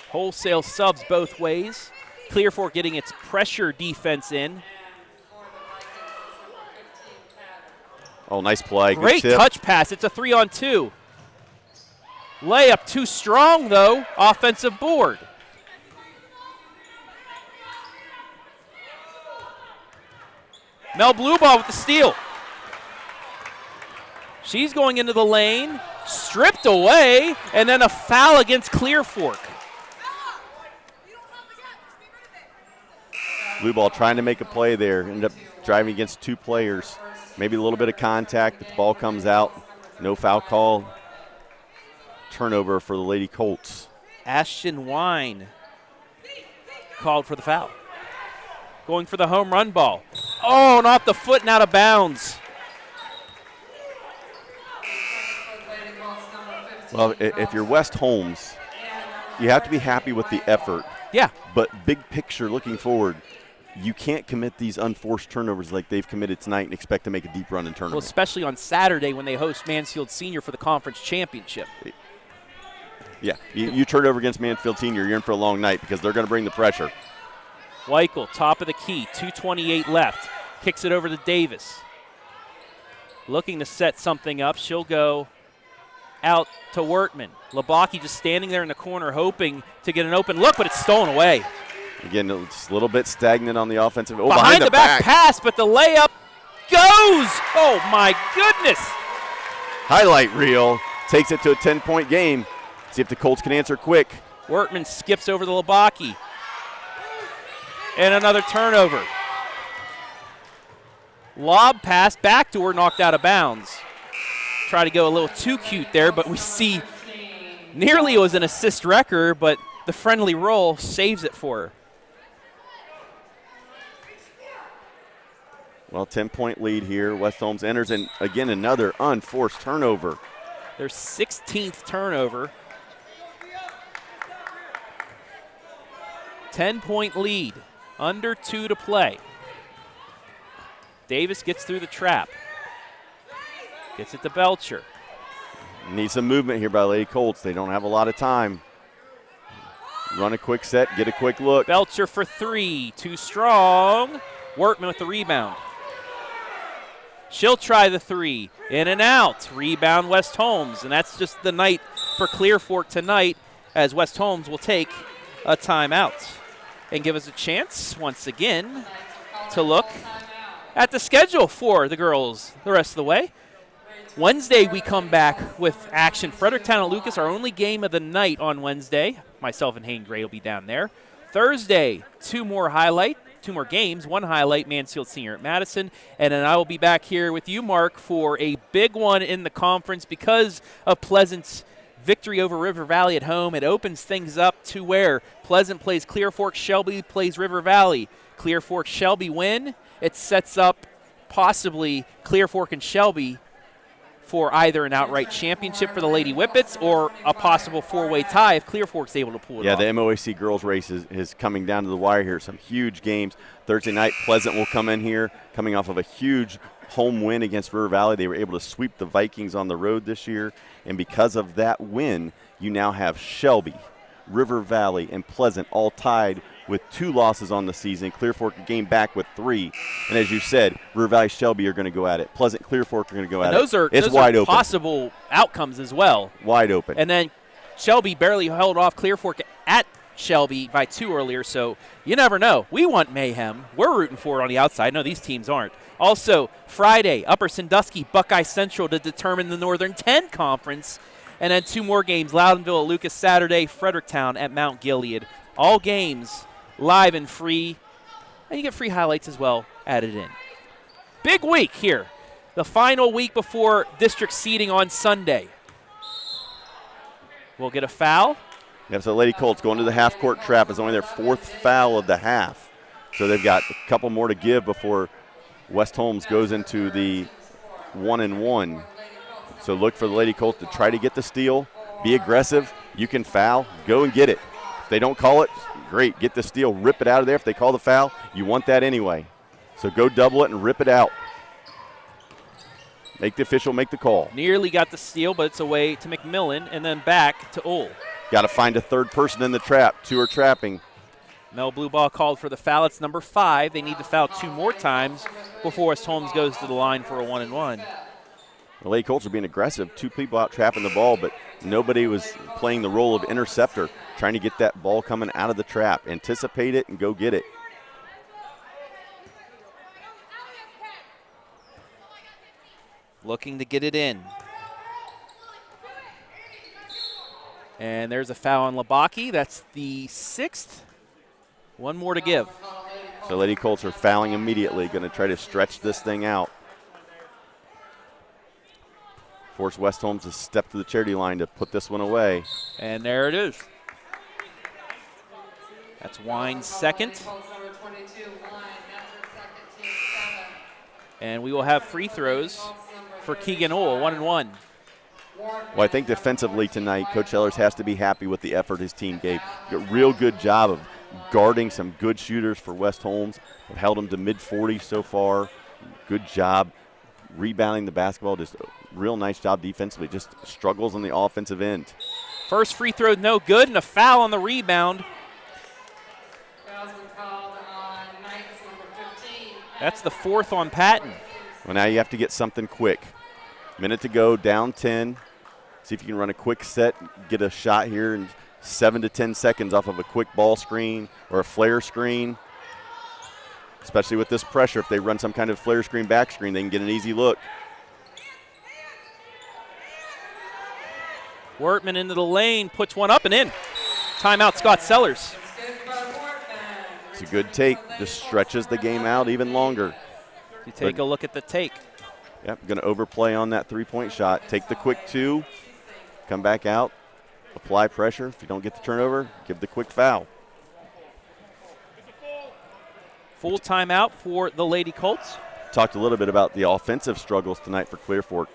Wholesale subs both ways. Clear Fork getting its pressure defense in. Oh, nice play. Great touch pass. It's a 3-on-2. Layup too strong, though. Offensive board. Mel Blueball with the steal. She's going into the lane, stripped away, and then a foul against Clear Fork. Blueball trying to make a play there. Ended up driving against 2 players. Maybe a little bit of contact, but the ball comes out. No foul call. Turnover for the Lady Colts. Ashton Wine called for the foul. Going for the home run ball. Oh, and off the foot and out of bounds. Well, if you're West Holmes, you have to be happy with the effort. Yeah. But big picture, looking forward, you can't commit these unforced turnovers like they've committed tonight and expect to make a deep run in tournament. Well, especially on Saturday when they host Mansfield Senior for the conference championship. Yeah, you turn over against Mansfield Senior, you're in for a long night because they're going to bring the pressure. Weichel, top of the key, 2:28 left. Kicks it over to Davis. Looking to set something up. She'll go out to Wertman. Labaki just standing there in the corner hoping to get an open look, but it's stolen away. Again, it's a little bit stagnant on the offensive. Oh, behind the back pass, but the layup goes. Oh, my goodness. Highlight reel. Takes it to a 10-point game. See if the Colts can answer quick. Wertman skips over the Labaki. And another turnover. Lob pass, backdoor, knocked out of bounds. Try to go a little too cute there, but we see nearly it was an assist record, but the friendly roll saves it for her. Well, 10-point lead here. West Holmes enters, and again, another unforced turnover. Their 16th turnover. 10-point lead. Under 2 to play. Davis gets through the trap. Gets it to Belcher. Need some movement here by Lady Colts. They don't have a lot of time. Run a quick set, get a quick look. Belcher for 3. Too strong. Wertman with the rebound. She'll try the 3. In and out. Rebound West Holmes. And that's just the night for Clear Fork tonight, as West Holmes will take a timeout and give us a chance once again to look at the schedule for the girls the rest of the way. Wednesday we come back with action. Fredericktown and Lucas, our only game of the night on Wednesday. Myself and Hayne Gray will be down there. Thursday, 2 more games, 1 highlight, Mansfield Senior at Madison. And then I will be back here with you, Mark, for a big one in the conference because of Pleasant's victory over River Valley at home. It opens things up to where Pleasant plays Clear Fork, Shelby plays River Valley. Clear Fork, Shelby win. It sets up possibly Clear Fork and Shelby for either an outright championship for the Lady Whippets or a possible 4-way tie if Clear Fork's able to pull it off. Yeah, the MOAC girls race is coming down to the wire here. Some huge games. Thursday night, Pleasant will come in here coming off of a huge home win against River Valley. They were able to sweep the Vikings on the road this year, and because of that win, you now have Shelby, River Valley, and Pleasant all tied with 2 losses on the season. Clear Fork a game back with 3. And as you said, River Valley, Shelby are going to go at it. Pleasant, Clear Fork are going to go at it. Those wide are open. Possible outcomes as well. Wide open. And then Shelby barely held off Clear Fork at Shelby by 2 earlier, so you never know. We want mayhem. We're rooting for it on the outside. No, these teams aren't. Also, Friday, Upper Sandusky, Buckeye Central to determine the Northern 10 Conference. And then 2 more games, Loudonville at Lucas Saturday, Fredericktown at Mount Gilead. All games live and free, and you get free highlights as well added in. Big week here. The final week before district seeding on Sunday. We'll get a foul. Yeah, so Lady Colts going to the half-court trap is only their 4th foul of the half. So they've got a couple more to give before West Holmes goes into the 1-and-1. So look for the Lady Colts to try to get the steal, be aggressive. You can foul, go and get it. If they don't call it, great, get the steal, rip it out of there. If they call the foul, you want that anyway. So go double it and rip it out. Make the official make the call. Nearly got the steal, but it's away to McMillan and then back to Ohl. Got to find a 3rd person in the trap. 2 are trapping. Mel Blue Ball called for the foul. It's number 5. They need to foul 2 more times before West Holmes goes to the line for a 1-and-1. The Lady Colts are being aggressive. 2 people out trapping the ball, but nobody was playing the role of interceptor, trying to get that ball coming out of the trap. Anticipate it and go get it. Looking to get it in. And there's a foul on Labaki. That's the 6th. 1 more to give. So Lady Colts are fouling immediately, going to try to stretch this thing out. Force West Holmes to step to the charity line to put this one away. And there it is. That's Wine's 2nd. And we will have free throws for Keegan Ohl, 1-and-1. Well, I think defensively tonight, Coach Ellers has to be happy with the effort his team gave. A real good job of guarding some good shooters for West Holmes. They've held them to mid-40s so far. Good job rebounding the basketball. Just a real nice job defensively. Just struggles on the offensive end. First free throw no good, and a foul on the rebound. Foul's been called on Knights number 15. That's the fourth on Patton. Well, now you have to get something quick. Minute to go, down 10. See if you can run a quick set, get a shot here in 7 to 10 seconds off of a quick ball screen or a flare screen. Especially with this pressure, if they run some kind of flare screen, back screen, they can get an easy look. Wortman into the lane, puts one up and in. Timeout, Scott Sellers. It's a good take. Just stretches the game out even longer. You take a look at the take. Yep, going to overplay on that three-point shot. Take the quick two, come back out, apply pressure. If you don't get the turnover, give the quick foul. Full timeout for the Lady Colts. Talked a little bit about the offensive struggles tonight for Clear Fork.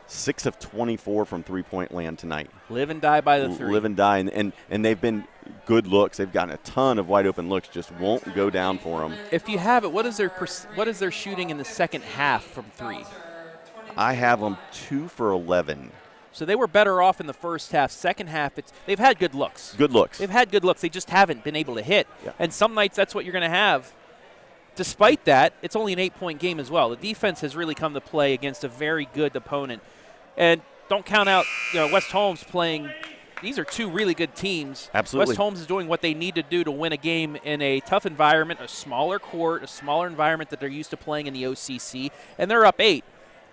6 of 24 from three-point land tonight. Live and die by the three. Live and die, and they've been good looks. They've gotten a ton of wide-open looks, just won't go down for them. If you have it, what is their shooting in the second half from three? I have them 2 for 11. So they were better off in the first half. Second half, they've had good looks. Good looks. They've had good looks. They just haven't been able to hit. Yeah. And some nights that's what you're going to have. Despite that, it's only an 8-point game as well. The defense has really come to play against a very good opponent. And don't count out, West Holmes playing. These are two really good teams. Absolutely. West Holmes is doing what they need to do to win a game in a tough environment, a smaller court, a smaller environment that they're used to playing in the OCC, and they're up 8.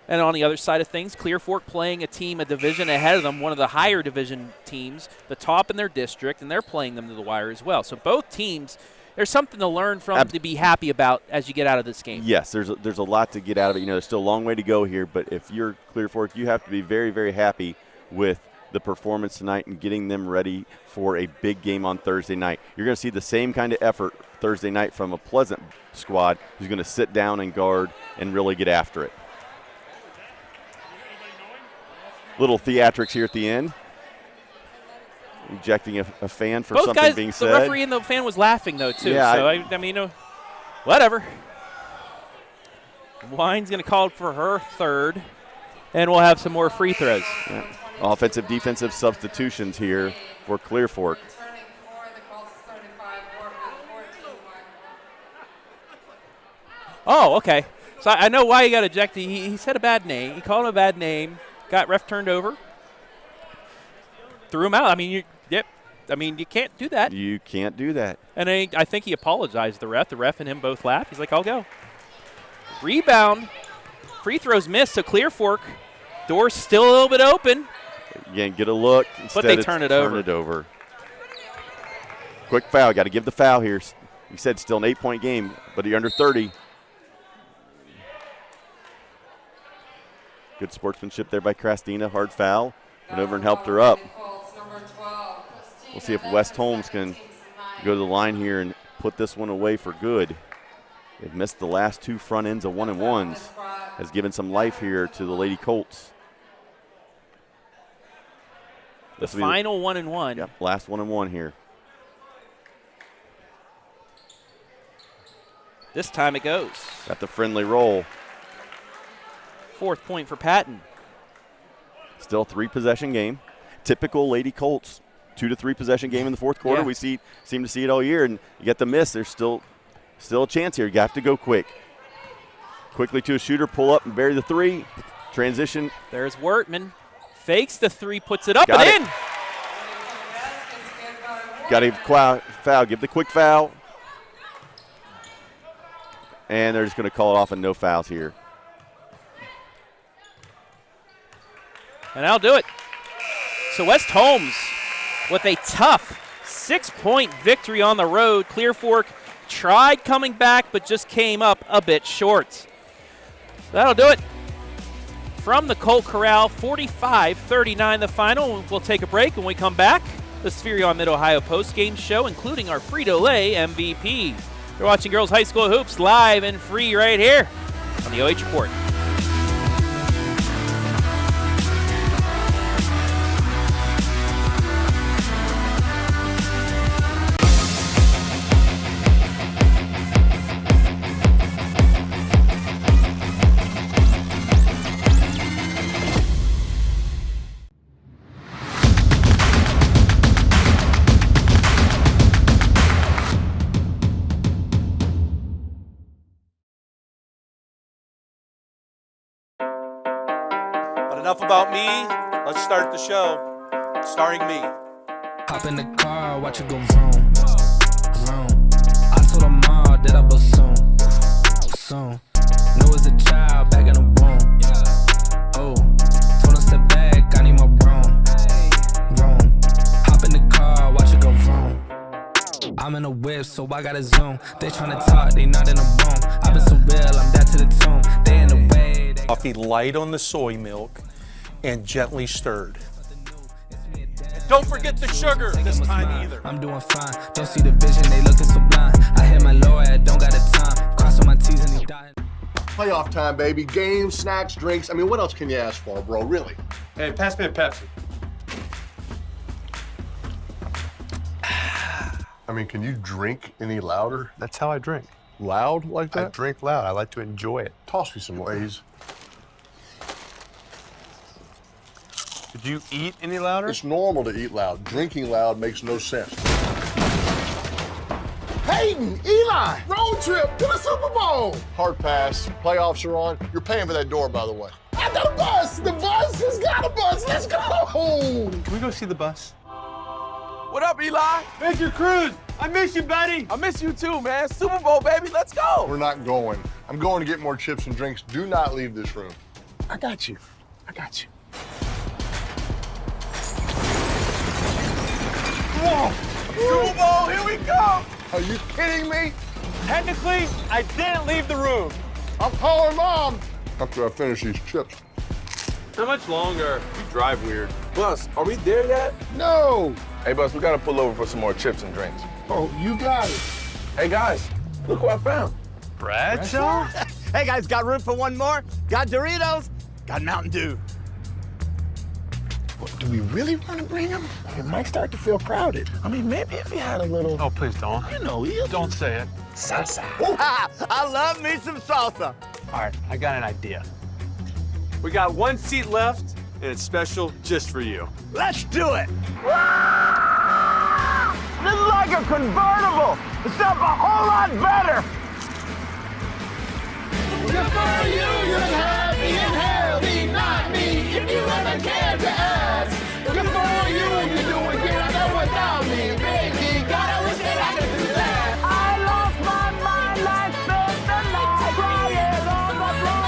And on the other side of things, Clear Fork playing a team a division ahead of them, one of the higher division teams, the top in their district, and they're playing them to the wire as well. So both teams, there's something to learn from, to be happy about as you get out of this game. Yes, there's a lot to get out of it. There's still a long way to go here, but if you're Clear Fork, you have to be very, very happy with the performance tonight and getting them ready for a big game on Thursday night. You're going to see the same kind of effort Thursday night from a Pleasant squad who's going to sit down and guard and really get after it. Little theatrics here at the end. Ejecting a fan for both something guys, being said. The referee and the fan was laughing, though, too. Yeah, so, I mean, whatever. Wine's going to call for her third, and we'll have some more free throws. Yeah. Offensive, defensive substitutions here for Clear Fork. Oh, okay. So I know why he got ejected. He said a bad name. He called him a bad name. Got ref turned over. Threw him out. I mean, you can't do that. You can't do that. And I think he apologized to the ref. The ref and him both laughed. He's like, I'll go. Rebound. Free throws missed, so Clear Fork. Door's still a little bit open. Again, get a look. Instead, but they turn it over. Quick foul. Got to give the foul here. You said still an 8-point game, but you're under 30. Good sportsmanship there by Krastina. Hard foul. Went over and helped her up. We'll see if West Holmes can go to the line here and put this one away for good. They've missed the last 2 front ends of 1-and-1s. Has given some life here to the Lady Colts. The final 1-and-1. Yep, last 1-and-1 here. This time it goes. Got the friendly roll. 4th point for Patton. Still a 3-possession game. Typical Lady Colts 2 to 3 possession game in the fourth quarter. Yeah. We seem to see it all year, and you get the miss. There's still a chance here. You have to go quick. Quickly to a shooter, pull up and bury the 3. Transition. There's Wortman. Fakes the 3, puts it up Got and it. in. Got a foul. Give the quick foul. And they're just going to call it off and no fouls here. And that'll do it. So West Holmes with a tough 6-point victory on the road. Clear Fork tried coming back but just came up a bit short. That'll do it. From the Colt Corral, 45-39 the final. We'll take a break when we come back. The Spherion Mid-Ohio postgame show, including our Frito Lay MVP. You're watching Girls High School Hoops live and free right here on the OH Report. Enough about me. Let's start the show. Starring me. Hop in the car, watch it go vroom, vroom. I told her mom that I bust soon, soon. Know as a child, back in the womb. Oh, told her step back, I need my broom, vroom. Hop in the car, watch it go vroom. I'm in a whip, so I gotta zoom. They tryna talk, they not in a room. I've been so real, I'm down to the tomb. They in the way. Coffee light on the soy milk and gently stirred. Don't forget the sugar this time either. I'm doing fine. Don't see the vision, they looking so blind. I hit my lawyer, don't got the time. Crossing my T's and he dying. Playoff time, baby. Games, snacks, drinks. I mean, what else can you ask for, bro? Really? Hey, pass me a Pepsi. I mean, can you drink any louder? That's how I drink. Loud like that? I drink loud. I like to enjoy it. Toss me some ways. Did you eat any louder? It's normal to eat loud. Drinking loud makes no sense. Peyton, Eli, road trip to the Super Bowl. Hard pass. Playoffs are on. You're paying for that door, by the way. I got a bus. The bus has got a bus. Let's go. Can we go see the bus? What up, Eli? Major Cruz. I miss you, buddy. I miss you too, man. Super Bowl, baby. Let's go. We're not going. I'm going to get more chips and drinks. Do not leave this room. I got you. I got you. Whoa. Super Bowl, here we go. Are you kidding me? Technically, I didn't leave the room. I'm calling Mom after I finish these chips. How much longer? You drive weird. Bus, are we there yet? No. Hey, Bus, we gotta pull over for some more chips and drinks. Oh, you got it. Hey, guys, look what I found. Bradshaw? Hey, guys, got room for one more? Got Doritos? Got Mountain Dew. What, do we really want to bring him? It might start to feel crowded. I mean, maybe if he had a little... Oh, please don't. You know, Don't say it. salsa. I love me some salsa. All right, I got an idea. We got one seat left, and it's special just for you. Let's do it. This is like a convertible, except a whole lot better. Good for you, you're happy and healthy, not me, if you ever cared to ask. Good for you, you're doing great, I know without me, baby, God, I wish that I could do that. I lost my mind like spent the night crying on the floor.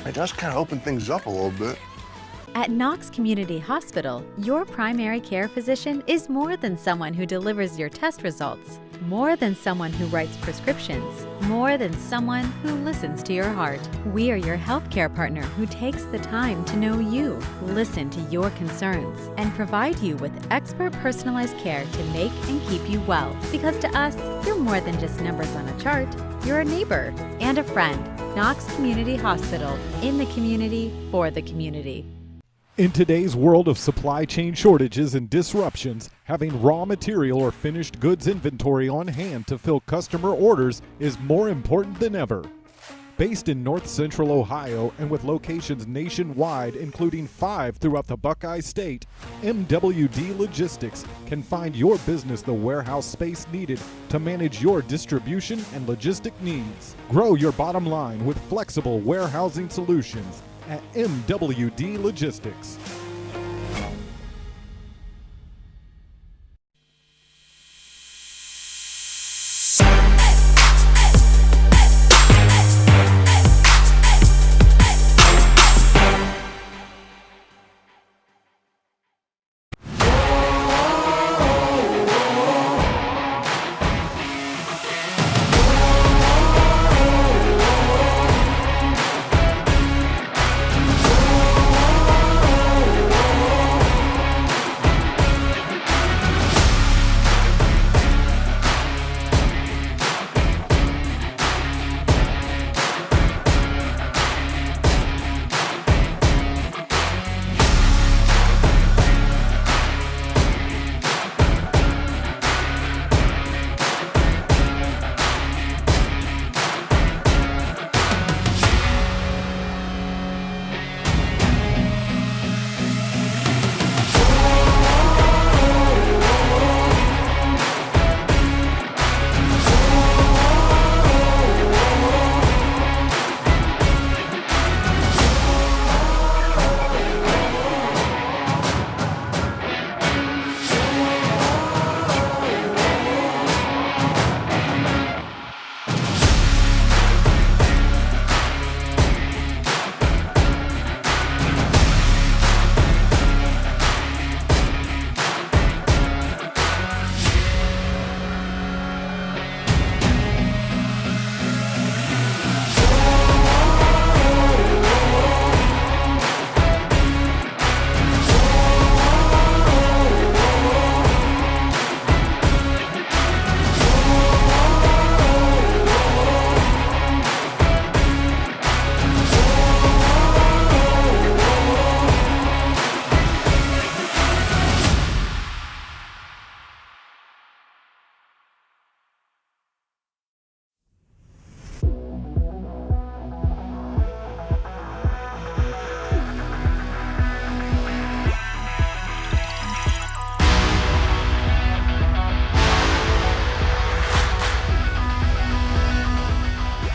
It does kind of open things up a little bit. At Knox Community Hospital, your primary care physician is more than someone who delivers your test results, more than someone who writes prescriptions, more than someone who listens to your heart. We are your healthcare partner who takes the time to know you, listen to your concerns, and provide you with expert personalized care to make and keep you well. Because to us, you're more than just numbers on a chart. You're a neighbor and a friend. Knox Community Hospital, in the community, for the community. In today's world of supply chain shortages and disruptions, having raw material or finished goods inventory on hand to fill customer orders is more important than ever. Based in North Central Ohio and with locations nationwide, including 5 throughout the Buckeye State, MWD Logistics can find your business the warehouse space needed to manage your distribution and logistic needs. Grow your bottom line with flexible warehousing solutions at MWD Logistics.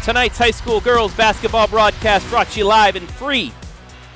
Tonight's high school girls basketball broadcast brought to you live and free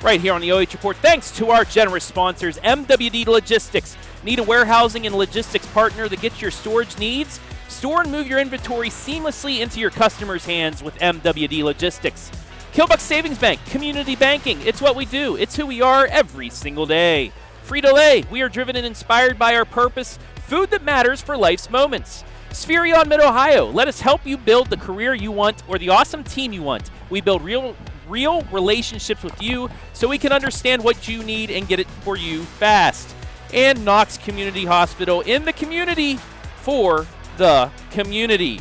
right here on the OH Report. Thanks to our generous sponsors, MWD Logistics. Need a warehousing and logistics partner that gets your storage needs? Store and move your inventory seamlessly into your customers' hands with MWD Logistics. Killbuck Savings Bank, community banking. It's what we do. It's who we are every single day. Frito Lay, we are driven and inspired by our purpose. Food that matters for life's moments. Spherion Mid-Ohio, let us help you build the career you want or the awesome team you want. We build real relationships with you so we can understand what you need and get it for you fast. And Knox Community Hospital, in the community for the community.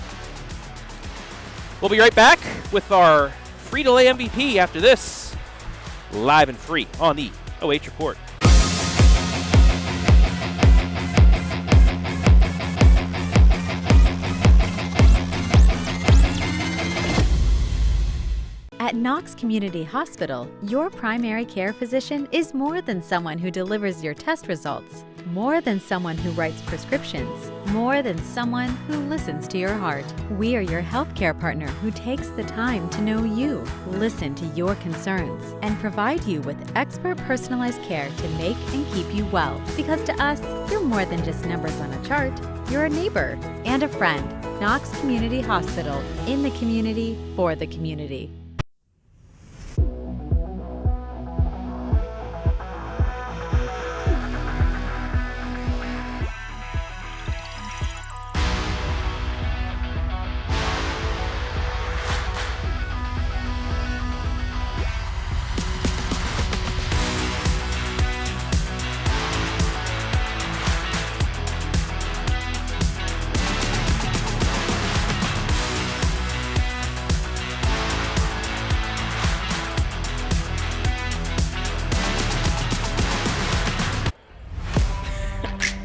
We'll be right back with our Frito Lay MVP after this, live and free on the OH Report. At Knox Community Hospital, your primary care physician is more than someone who delivers your test results, more than someone who writes prescriptions, more than someone who listens to your heart. We are your healthcare partner who takes the time to know you, listen to your concerns, and provide you with expert personalized care to make and keep you well. Because to us, you're more than just numbers on a chart. You're a neighbor and a friend. Knox Community Hospital, in the community for the community.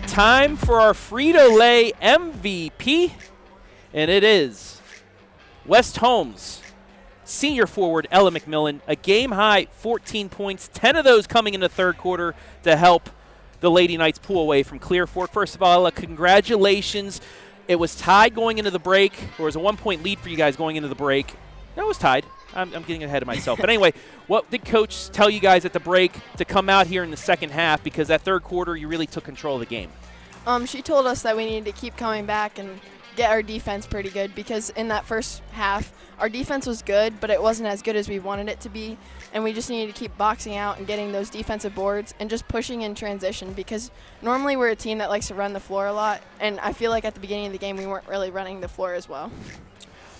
Time for our Frito Lay MVP, and it is West Holmes senior forward Ella McMillan, a game-high 14 points, 10 of those coming in the third quarter to help the Lady Knights pull away from Clear Fork. First of all, Ella, congratulations. It was tied going into the break. There was a 1-point lead for you guys going into the break. No, it was tied. I'm getting ahead of myself. But anyway, what did Coach tell you guys at the break to come out here in the second half? Because that third quarter, you really took control of the game. She told us that we needed to keep coming back and get our defense pretty good, because in that first half, our defense was good, but it wasn't as good as we wanted it to be, and we just needed to keep boxing out and getting those defensive boards and just pushing in transition, because normally we're a team that likes to run the floor a lot, and I feel like at the beginning of the game we weren't really running the floor as well.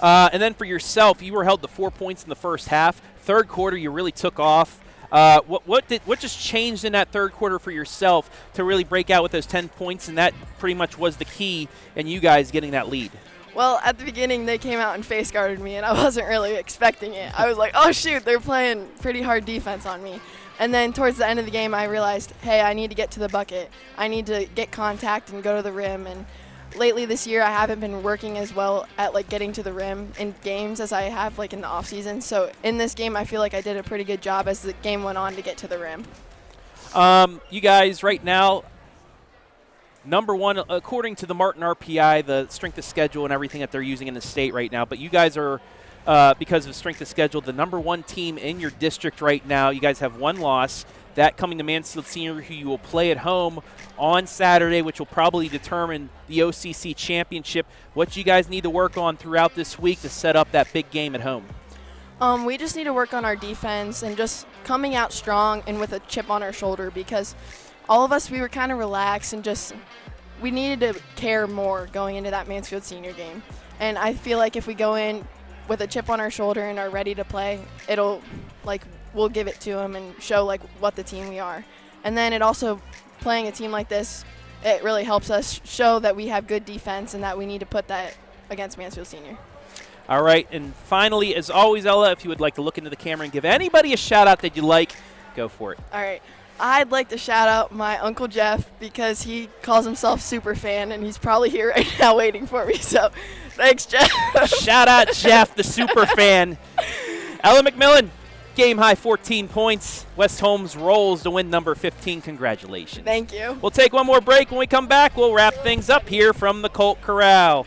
And then for yourself, you were held to 4 points in the first half. Third quarter, you really took off. What just changed in that third quarter for yourself to really break out with those 10 points, and that pretty much was the key in you guys getting that lead? Well, at the beginning, they came out and face guarded me, and I wasn't really expecting it. I was like, oh, shoot, they're playing pretty hard defense on me. And then towards the end of the game, I realized, hey, I need to get to the bucket. I need to get contact and go to the rim. And lately this year, I haven't been working as well at getting to the rim in games as I have in the off season. So in this game, I feel like I did a pretty good job as the game went on to get to the rim. You guys right now, number one, according to the Martin RPI, the strength of schedule and everything that they're using in the state right now. But you guys are, because of strength of schedule, the number one team in your district right now. You guys have one loss. That coming to Mansfield Senior, who you will play at home on Saturday, which will probably determine the OCC championship. What do you guys need to work on throughout this week to set up that big game at home? We just need to work on our defense and just coming out strong and with a chip on our shoulder, because all of us, we were kind of relaxed and just we needed to care more going into that Mansfield Senior game. And I feel like if we go in with a chip on our shoulder and are ready to play, it'll we'll give it to them and show what the team we are. And then it also, playing a team like this, it really helps us show that we have good defense and that we need to put that against Mansfield Senior. All right, and finally, as always, Ella, if you would like to look into the camera and give anybody a shout out that you like, go for it. All right. I'd like to shout out my Uncle Jeff, because he calls himself Super Fan, and he's probably here right now waiting for me. So thanks, Jeff. Shout out Jeff, the Super Fan. Ella McMillan, game high 14 points. West Holmes rolls to win number 15. Congratulations. Thank you. We'll take one more break. When we come back, we'll wrap things up here from the Colt Corral.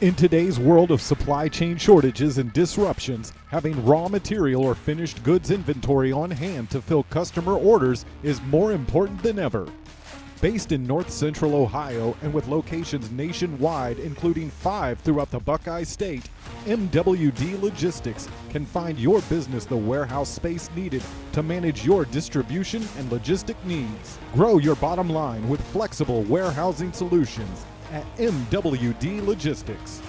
In today's world of supply chain shortages and disruptions, having raw material or finished goods inventory on hand to fill customer orders is more important than ever. Based in North Central Ohio and with locations nationwide, including 5 throughout the Buckeye State, MWD Logistics can find your business the warehouse space needed to manage your distribution and logistic needs. Grow your bottom line with flexible warehousing solutions at MWD Logistics.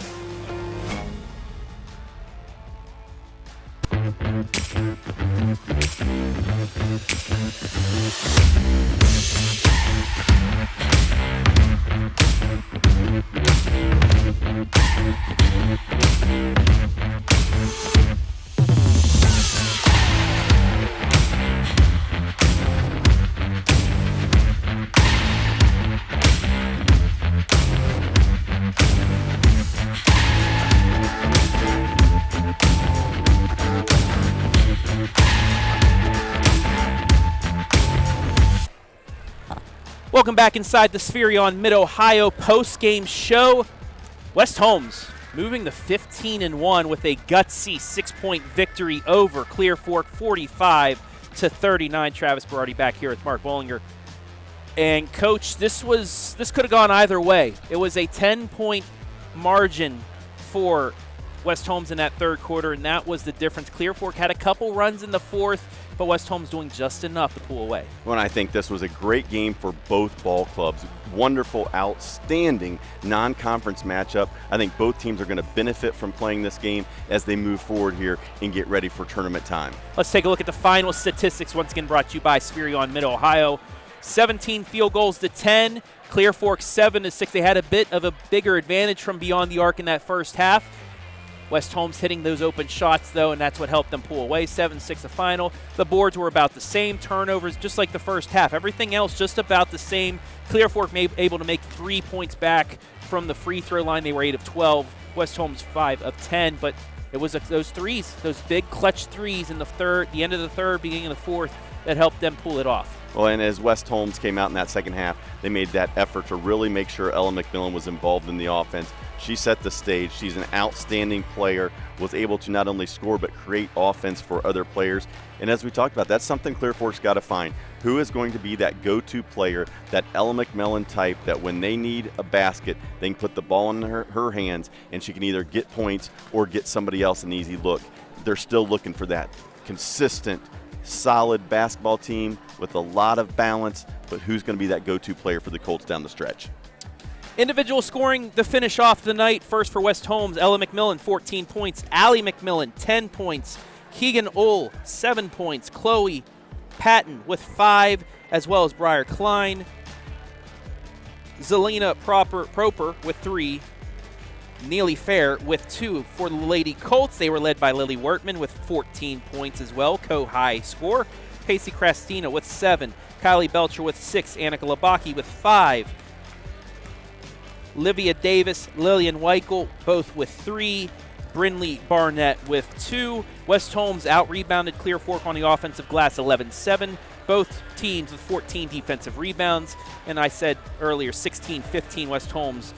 Welcome back inside the Spherion Mid-Ohio post-game show. West Holmes moving to 15-1 with a gutsy 6-point victory over Clear Fork, 45-39. Travis Berardi back here with Mark Bollinger. And Coach, this could have gone either way. It was a 10-point margin for West Holmes in that third quarter, and that was the difference. Clear Fork had a couple runs in the fourth, but West Holmes doing just enough to pull away. Well, I think this was a great game for both ball clubs. Wonderful, outstanding non-conference matchup. I think both teams are going to benefit from playing this game as they move forward here and get ready for tournament time. Let's take a look at the final statistics, once again brought to you by Spherion Mid-Ohio. 17 field goals to 10. Clear Fork 7-6. They had a bit of a bigger advantage from beyond the arc in that first half. West Holmes hitting those open shots, though, and that's what helped them pull away. 7-6 the final. The boards were about the same. Turnovers just like the first half. Everything else just about the same. Clear Fork able to make 3 points back from the free throw line. They were 8 of 12. West Holmes 5 of 10. But it was those threes, those big clutch threes in the third, the end of the third, beginning of the fourth, that helped them pull it off. Well, and as West Holmes came out in that second half, they made that effort to really make sure Ella McMillan was involved in the offense. She set the stage. She's an outstanding player, was able to not only score but create offense for other players. And as we talked about, that's something Clear Fork's got to find. Who is going to be that go-to player, that Ella McMillan type, that when they need a basket, they can put the ball in her hands and she can either get points or get somebody else an easy look. They're still looking for that consistent, solid basketball team with a lot of balance, but who's going to be that go-to player for the Colts down the stretch? Individual scoring to finish off the night. First for West Holmes, Ella McMillan, 14 points. Allie McMillan, 10 points. Keegan Ull, 7 points. Chloe Patton with 5, as well as Briar Klein. Zelina Proper with 3. Neely Fair with 2 for the Lady Colts. They were led by Lily Wertman with 14 points as well, co-high score. Pacey Crastina with 7. Kylie Belcher with 6. Annika Labaki with 5. Livia Davis, Lillian Weichel, both with 3. Brinley Barnett with 2. West Holmes out-rebounded Clear Fork on the offensive glass 11-7. Both teams with 14 defensive rebounds. And I said earlier, 16-15 West Holmes.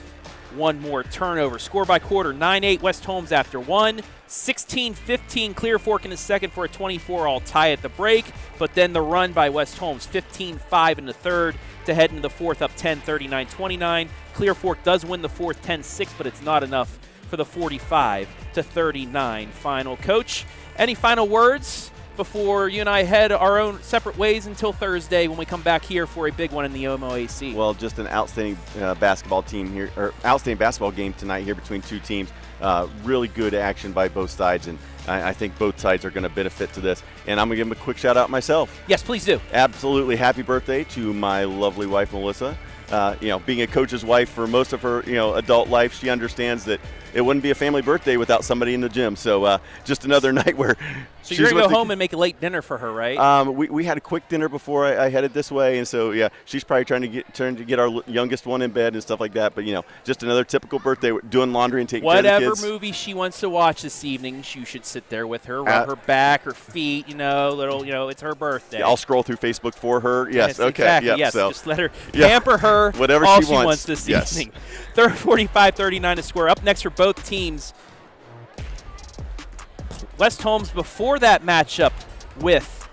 One more turnover. Score by quarter, 9-8 West Holmes after 1. 16-15 Clear Fork in the second for a 24-all tie at the break. But then the run by West Holmes, 15-5 in the third to head into the fourth up 10, 39-29. Clear Fork does win the fourth 10-6, but it's not enough for the 45-39 final. Coach, any final words before you and I head our own separate ways until Thursday when we come back here for a big one in the MOAC? Well, just an outstanding basketball team here, or outstanding basketball game tonight here between two teams. Really good action by both sides, and I think both sides are going to benefit to this. And I'm going to give them a quick shout out myself. Yes, please do. Absolutely. Happy birthday to my lovely wife, Melissa. Being a coach's wife for most of her, adult life, she understands that it wouldn't be a family birthday without somebody in the gym. So just another night where. So you're going to go home and make a late dinner for her, right? We had a quick dinner before I headed this way, and so yeah, she's probably trying to get our youngest one in bed and stuff like that. But just another typical birthday, doing laundry and taking care of the kids. Whatever movie she wants to watch this evening, you should sit there with her, rub her back, her feet. It's her birthday. Yeah, I'll scroll through Facebook for her. Yes, okay, exactly. Yep, yes, so. Just let her pamper her. Whatever all she wants this evening. 45-39 to score. Up next for both both teams. West Holmes, before that matchup with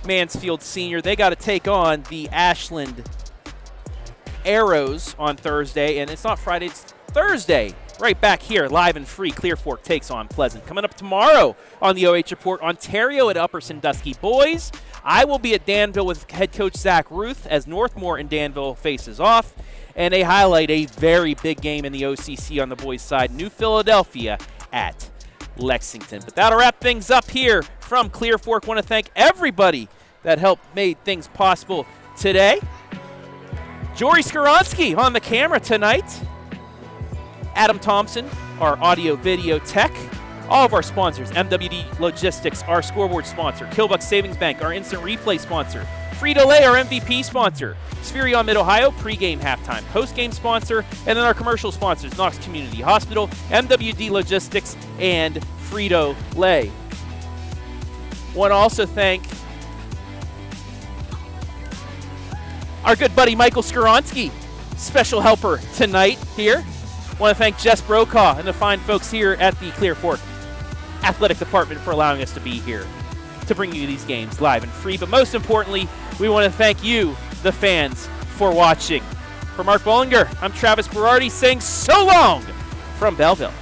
Mansfield Senior, they got to take on the Ashland Arrows on Thursday, and it's not Friday, it's Thursday. Right back here, live and free, Clear Fork takes on Pleasant. Coming up tomorrow on the OH Report, Ontario at Upper Sandusky boys. I will be at Danville with head coach Zach Ruth as Northmore and Danville faces off. And they highlight a very big game in the OCC on the boys' side, New Philadelphia at Lexington. But that'll wrap things up here from Clear Fork. Want to thank everybody that helped made things possible today. Jory Skoronsky on the camera tonight. Adam Thompson, our audio-video tech. All of our sponsors, MWD Logistics, our scoreboard sponsor. Killbuck Savings Bank, our instant replay sponsor. Frito Lay, our MVP sponsor. Spherion Mid-Ohio, pregame, halftime, postgame sponsor. And then our commercial sponsors, Knox Community Hospital, MWD Logistics, and Frito Lay. Want to also thank our good buddy Michael Skoronsky, special helper tonight here. Want to thank Jess Brokaw and the fine folks here at the Clear Fork Athletic Department for allowing us to be here to bring you these games live and free. But most importantly, we want to thank you, the fans, for watching. For Mark Bollinger, I'm Travis Berardi saying so long from Belleville.